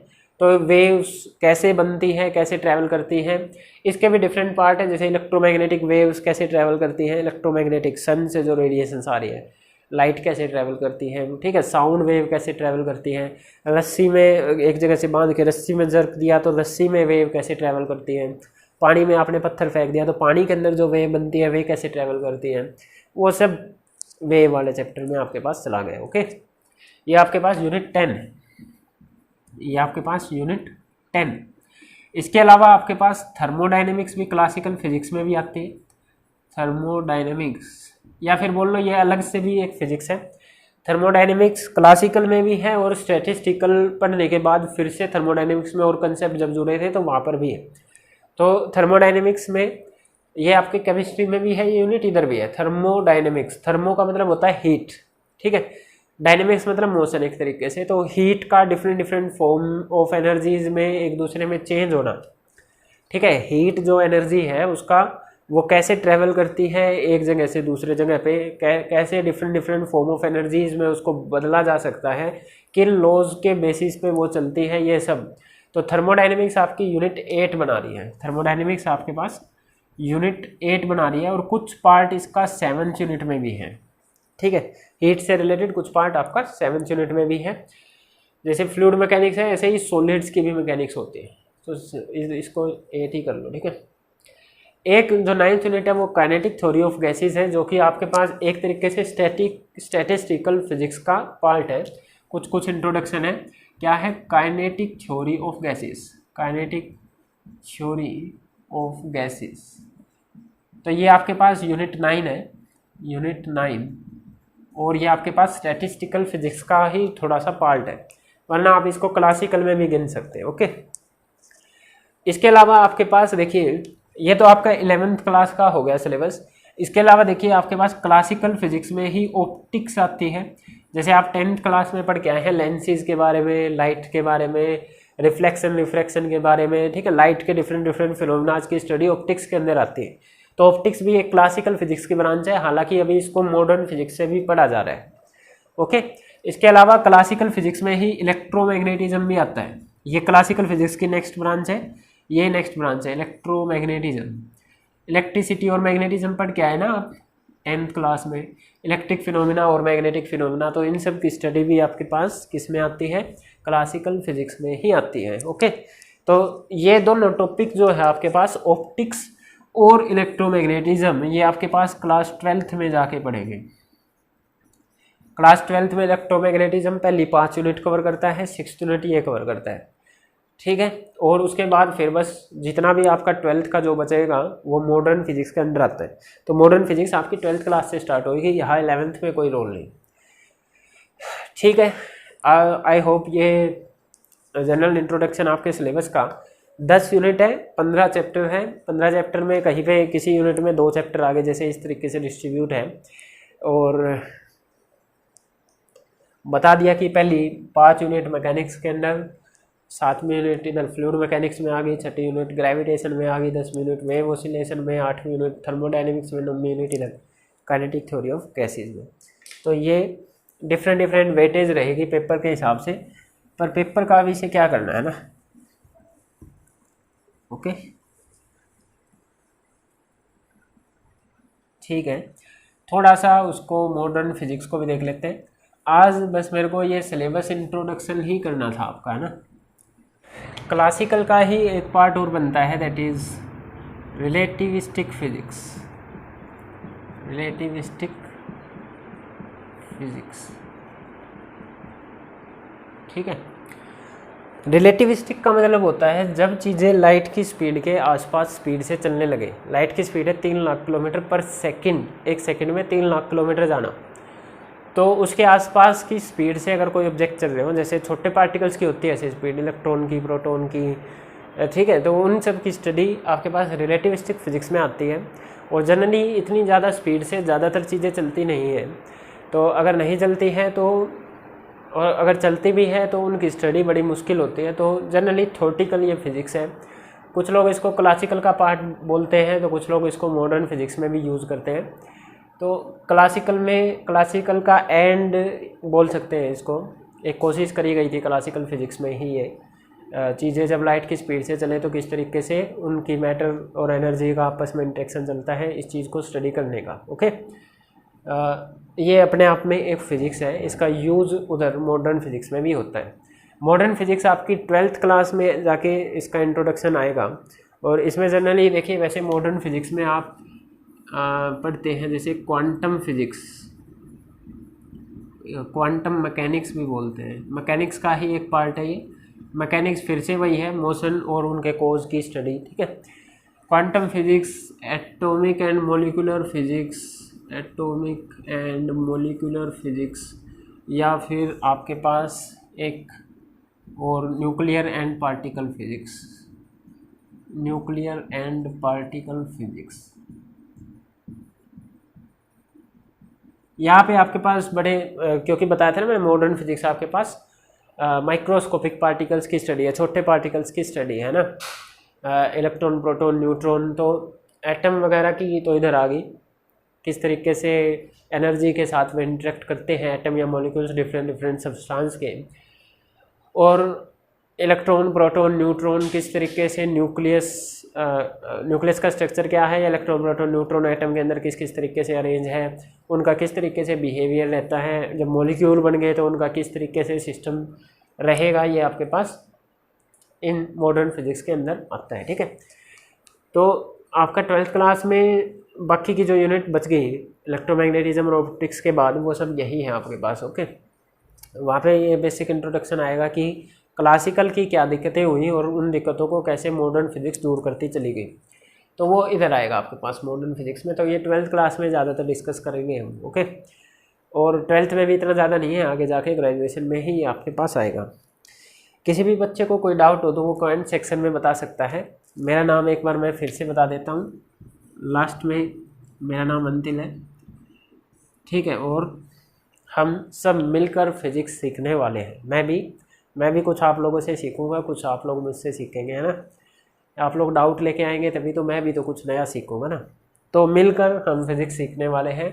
Speaker 1: तो वेव्स कैसे बनती है, कैसे ट्रैवल करती हैं, इसके भी डिफरेंट पार्ट है। जैसे इलेक्ट्रोमैग्नेटिक वेव्स कैसे ट्रैवल करती हैं, इलेक्ट्रोमैग्नेटिक सन से जो रेडिएशंस आ रही है, लाइट कैसे ट्रैवल करती है, ठीक है। साउंड वेव कैसे ट्रैवल करती है, रस्सी में एक जगह से बांध के रस्सी में जर्क दिया तो रस्सी में वेव कैसे ट्रैवल करती है, पानी में आपने पत्थर फेंक दिया तो पानी के अंदर जो वेव बनती है वे कैसे ट्रैवल करती है, वो सब वेव वाले चैप्टर में आपके पास चला गया। ओके, ये आपके पास यूनिट 10 है, ये आपके पास यूनिट 10। इसके अलावा आपके पास थर्मोडाइनमिक्स भी क्लासिकल फिजिक्स में भी आती है, थर्मोडाइनमिक्स, या फिर बोल लो ये अलग से भी एक फिजिक्स है। थर्मोडाइनमिक्स क्लासिकल में भी है, और स्टैटिस्टिकल पढ़ने के बाद फिर से थर्मोडाइनमिक्स में और कंसेप्ट जब जुड़े थे तो वहाँ पर भी है। तो थर्मोडाइनमिक्स में ये आपके केमिस्ट्री में भी है ये यूनिट, इधर भी है थर्मोडाइनमिक्स। थर्मो का मतलब होता है हीट, ठीक है, डायनेमिक्स मतलब मोशन एक तरीके से। तो हीट का डिफरेंट फॉर्म ऑफ एनर्जीज में एक दूसरे में चेंज होना, ठीक है। हीट जो एनर्जी है उसका वो कैसे ट्रेवल करती है एक जगह से दूसरे जगह पे, कैसे डिफरेंट फॉर्म ऑफ एनर्जीज में उसको बदला जा सकता है, किन लॉज के बेसिस पे वो चलती है, ये सब। तो थर्मोडाइनमिक्स आपकी यूनिट 8 बना रही है, थर्मोडाइनमिक्स आपके पास यूनिट 8 बना रही है, और कुछ पार्ट इसका 7th यूनिट में भी है, ठीक है। हीट से रिलेटेड कुछ पार्ट आपका 7th यूनिट में भी है। जैसे फ्लूइड मैकेनिक्स है, ऐसे ही सॉलिड्स की भी मैकेनिक्स होती है, तो इसको 8 ही कर लो, ठीक है। एक जो 9th यूनिट है वो काइनेटिक थ्योरी ऑफ गैसेस है, जो कि आपके पास एक तरीके से स्टैटिस्टिकल फिजिक्स का पार्ट है। कुछ इंट्रोडक्शन है, क्या है, kinetic theory of gases, kinetic theory of gases. तो ये आपके पास यूनिट 9 है, यूनिट 9, और ये आपके पास स्टैटिस्टिकल फिजिक्स का ही थोड़ा सा पार्ट है, वरना आप इसको क्लासिकल में भी गिन सकते हैं। ओके, इसके अलावा आपके पास देखिए, ये तो आपका 11th क्लास का हो गया सिलेबस। इसके अलावा देखिए आपके पास क्लासिकल फिजिक्स में ही ऑप्टिक्स आती है। जैसे आप 10th क्लास में पढ़ के आए हैं लेंसेज के बारे में, लाइट के बारे में, रिफ्लेक्शन रिफ्रैक्शन के बारे में, ठीक है। लाइट के डिफरेंट फिनोमेनाज की स्टडी ऑप्टिक्स के अंदर आती है। तो ऑप्टिक्स भी एक क्लासिकल फिजिक्स की ब्रांच है, हालांकि अभी इसको मॉडर्न फिजिक्स से भी पढ़ा जा रहा है। ओके, इसके अलावा क्लासिकल फिजिक्स में ही इलेक्ट्रोमैग्नेटिज्म भी आता है, ये क्लासिकल फिजिक्स की नेक्स्ट ब्रांच है, ये नेक्स्ट ब्रांच है इलेक्ट्रोमैग्नेटिज्म। इलेक्ट्रिसिटी और मैग्नेटिज्म पढ़ के आए ना आप 10th क्लास में, इलेक्ट्रिक फिनोमिना और मैग्नेटिक फिनोमिना, तो इन सब की स्टडी भी आपके पास किस में आती है, क्लासिकल फिजिक्स में ही आती है। ओके, तो ये दोनों टॉपिक जो है आपके पास ऑप्टिक्स और इलेक्ट्रोमैग्नेटिज्म, ये आपके पास क्लास 12th में जाके पढ़ेंगे। क्लास 12th में इलेक्ट्रोमैग्नेटिज्म पहली 5 यूनिट कवर करता है, 6th यूनिट ये कवर करता है, ठीक है। और उसके बाद फिर बस जितना भी आपका 12th का जो बचेगा वो मॉडर्न फिजिक्स के अंदर आता है। तो मॉडर्न फिजिक्स आपकी 12th क्लास से स्टार्ट होगी, यहाँ 11th में कोई रोल नहीं, ठीक है। आई होप ये जनरल इंट्रोडक्शन आपके सिलेबस का 10 यूनिट है, 15 चैप्टर है। 15 चैप्टर में कहीं पे किसी यूनिट में 2 चैप्टर आगे जैसे इस तरीके से डिस्ट्रीब्यूट है। और बता दिया कि पहली 5 यूनिट मैकेनिक्स के अंदर, 7वीं यूनिट इधर फ्लूइड मैकेनिक्स में आ गई, 6ठी यूनिट ग्रेविटेशन में आ गई, 10वीं यूनिट वेव ऑसिलेशन में, 8वीं यूनिट थर्मोडायनेमिक्स में, 9वीं यूनिट इधर काइनेटिक थ्योरी ऑफ गैसेस में। तो ये डिफरेंट वेटेज रहेगी पेपर के हिसाब से। पर पेपर का विषय क्या करना है ना। ओके ठीक है, थोड़ा सा उसको मॉडर्न फिजिक्स को भी देख लेते हैं आज। बस मेरे को ये सिलेबस इंट्रोडक्शन ही करना था आपका, है ना। क्लासिकल का ही एक पार्ट और बनता है, that is relativistic physics. Relativistic physics, ठीक है। रिलेटिविस्टिक का मतलब होता है जब चीज़ें लाइट की स्पीड के आसपास स्पीड से चलने लगे। लाइट की स्पीड है 3 लाख किलोमीटर पर सेकंड, एक सेकंड में 3 लाख किलोमीटर जाना। तो उसके आसपास की स्पीड से अगर कोई ऑब्जेक्ट चल रहे हो, जैसे छोटे पार्टिकल्स की होती है ऐसी स्पीड, इलेक्ट्रॉन की, प्रोटॉन की, ठीक है, तो उन सब की स्टडी आपके पास रिलेटिविस्टिक फिजिक्स में आती है। और जनरली इतनी ज़्यादा स्पीड से ज़्यादातर चीज़ें चलती नहीं हैं, तो अगर नहीं चलती हैं तो, और अगर चलती भी है तो उनकी स्टडी बड़ी मुश्किल होती है। तो जनरली थ्योरेटिकल ये फिज़िक्स है। कुछ लोग इसको क्लासिकल का पार्ट बोलते हैं, तो कुछ लोग इसको मॉडर्न फिज़िक्स में भी यूज़ करते हैं। तो क्लासिकल में, क्लासिकल का एंड बोल सकते हैं इसको। एक कोशिश करी गई थी क्लासिकल फिज़िक्स में ही ये चीज़ें जब लाइट की स्पीड से चले तो किस तरीके से उनकी मैटर और एनर्जी का आपस में इंटरेक्शन चलता है, इस चीज़ को स्टडी करने का। ओके, ये अपने आप में एक फ़िज़िक्स है, इसका यूज़ उधर मॉडर्न फिज़िक्स में भी होता है। मॉडर्न फिज़िक्स आपकी 12th क्लास में जाके इसका इंट्रोडक्शन आएगा। और इसमें जनरली देखिए, वैसे मॉडर्न फिज़िक्स में आप पढ़ते हैं जैसे क्वांटम फिज़िक्स, क्वांटम मैकेनिक्स भी बोलते हैं, मैकेनिक्स का ही एक पार्ट है ये। मैकेनिक्स फिर से वही है, मोशन और उनके कोज की स्टडी, ठीक है। Quantum physics, atomic and molecular physics, atomic and molecular physics, या फिर आपके पास एक और nuclear and particle physics, nuclear and particle physics. यहाँ पे आपके पास बड़े क्योंकि बताया था ना मैंने, मॉडर्न फिज़िक्स आपके पास माइक्रोस्कोपिक पार्टिकल्स की स्टडी है, छोटे पार्टिकल्स की स्टडी है ना, इलेक्ट्रॉन, प्रोटॉन, न्यूट्रॉन। तो एटम वगैरह की तो इधर आ गई, किस तरीके से एनर्जी के साथ में इंटरेक्ट करते हैं एटम या मॉलिक्यूल्स डिफरेंट सब्सटेंस के। और इलेक्ट्रॉन, प्रोटॉन, न्यूट्रॉन किस तरीके से, न्यूक्लियस का स्ट्रक्चर क्या है, इलेक्ट्रॉन, प्रोटॉन, न्यूट्रॉन एटम के अंदर किस किस तरीके से अरेंज है, उनका किस तरीके से बिहेवियर रहता है, जब मॉलिक्यूल बन गए तो उनका किस तरीके से सिस्टम रहेगा, ये आपके पास इन मॉडर्न फिज़िक्स के अंदर आता है, ठीक है। तो आपका 12th क्लास में बाकी की जो यूनिट बच गई इलेक्ट्रोमैग्नेटिज्म और ऑप्टिक्स के बाद, वो सब यही है आपके पास। ओके, वहाँ पे ये बेसिक इंट्रोडक्शन आएगा कि क्लासिकल की क्या दिक्कतें हुई और उन दिक्कतों को कैसे मॉडर्न फिज़िक्स दूर करती चली गई, तो वो इधर आएगा आपके पास मॉडर्न फिज़िक्स में। तो ये 12th क्लास में ज़्यादातर डिस्कस करेंगे हम। ओके, और 12th में भी इतना ज़्यादा नहीं है, आगे जाके ग्रेजुएशन में ही आपके पास आएगा। किसी भी बच्चे को कोई डाउट हो तो वो कमेंट सेक्शन में बता सकता है। मेरा नाम एक बार मैं फिर से बता देता हूँ, लास्ट में मेरा नाम अंतिल है, ठीक है। और हम सब मिलकर फिज़िक्स सीखने वाले हैं। मैं भी कुछ आप लोगों से सीखूंगा, कुछ आप लोग मुझसे सीखेंगे, है ना। आप लोग डाउट लेके आएंगे तभी तो मैं भी तो कुछ नया सीखूंगा ना। तो मिलकर हम फिज़िक्स सीखने वाले हैं।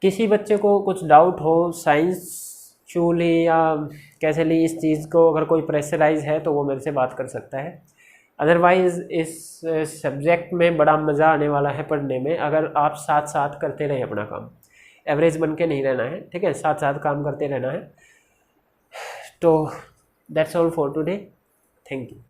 Speaker 1: किसी बच्चे को कुछ डाउट हो, साइंस क्यों ली या कैसे ली, इस चीज़ को अगर कोई प्रेशराइज है तो वो मेरे से बात कर सकता है। अदरवाइज़ इस सब्जेक्ट में बड़ा मज़ा आने वाला है पढ़ने में, अगर आप साथ साथ करते रहें अपना काम। एवरेज बन के नहीं रहना है, ठीक है, साथ साथ काम करते रहना है। तो that's all for today, thank you.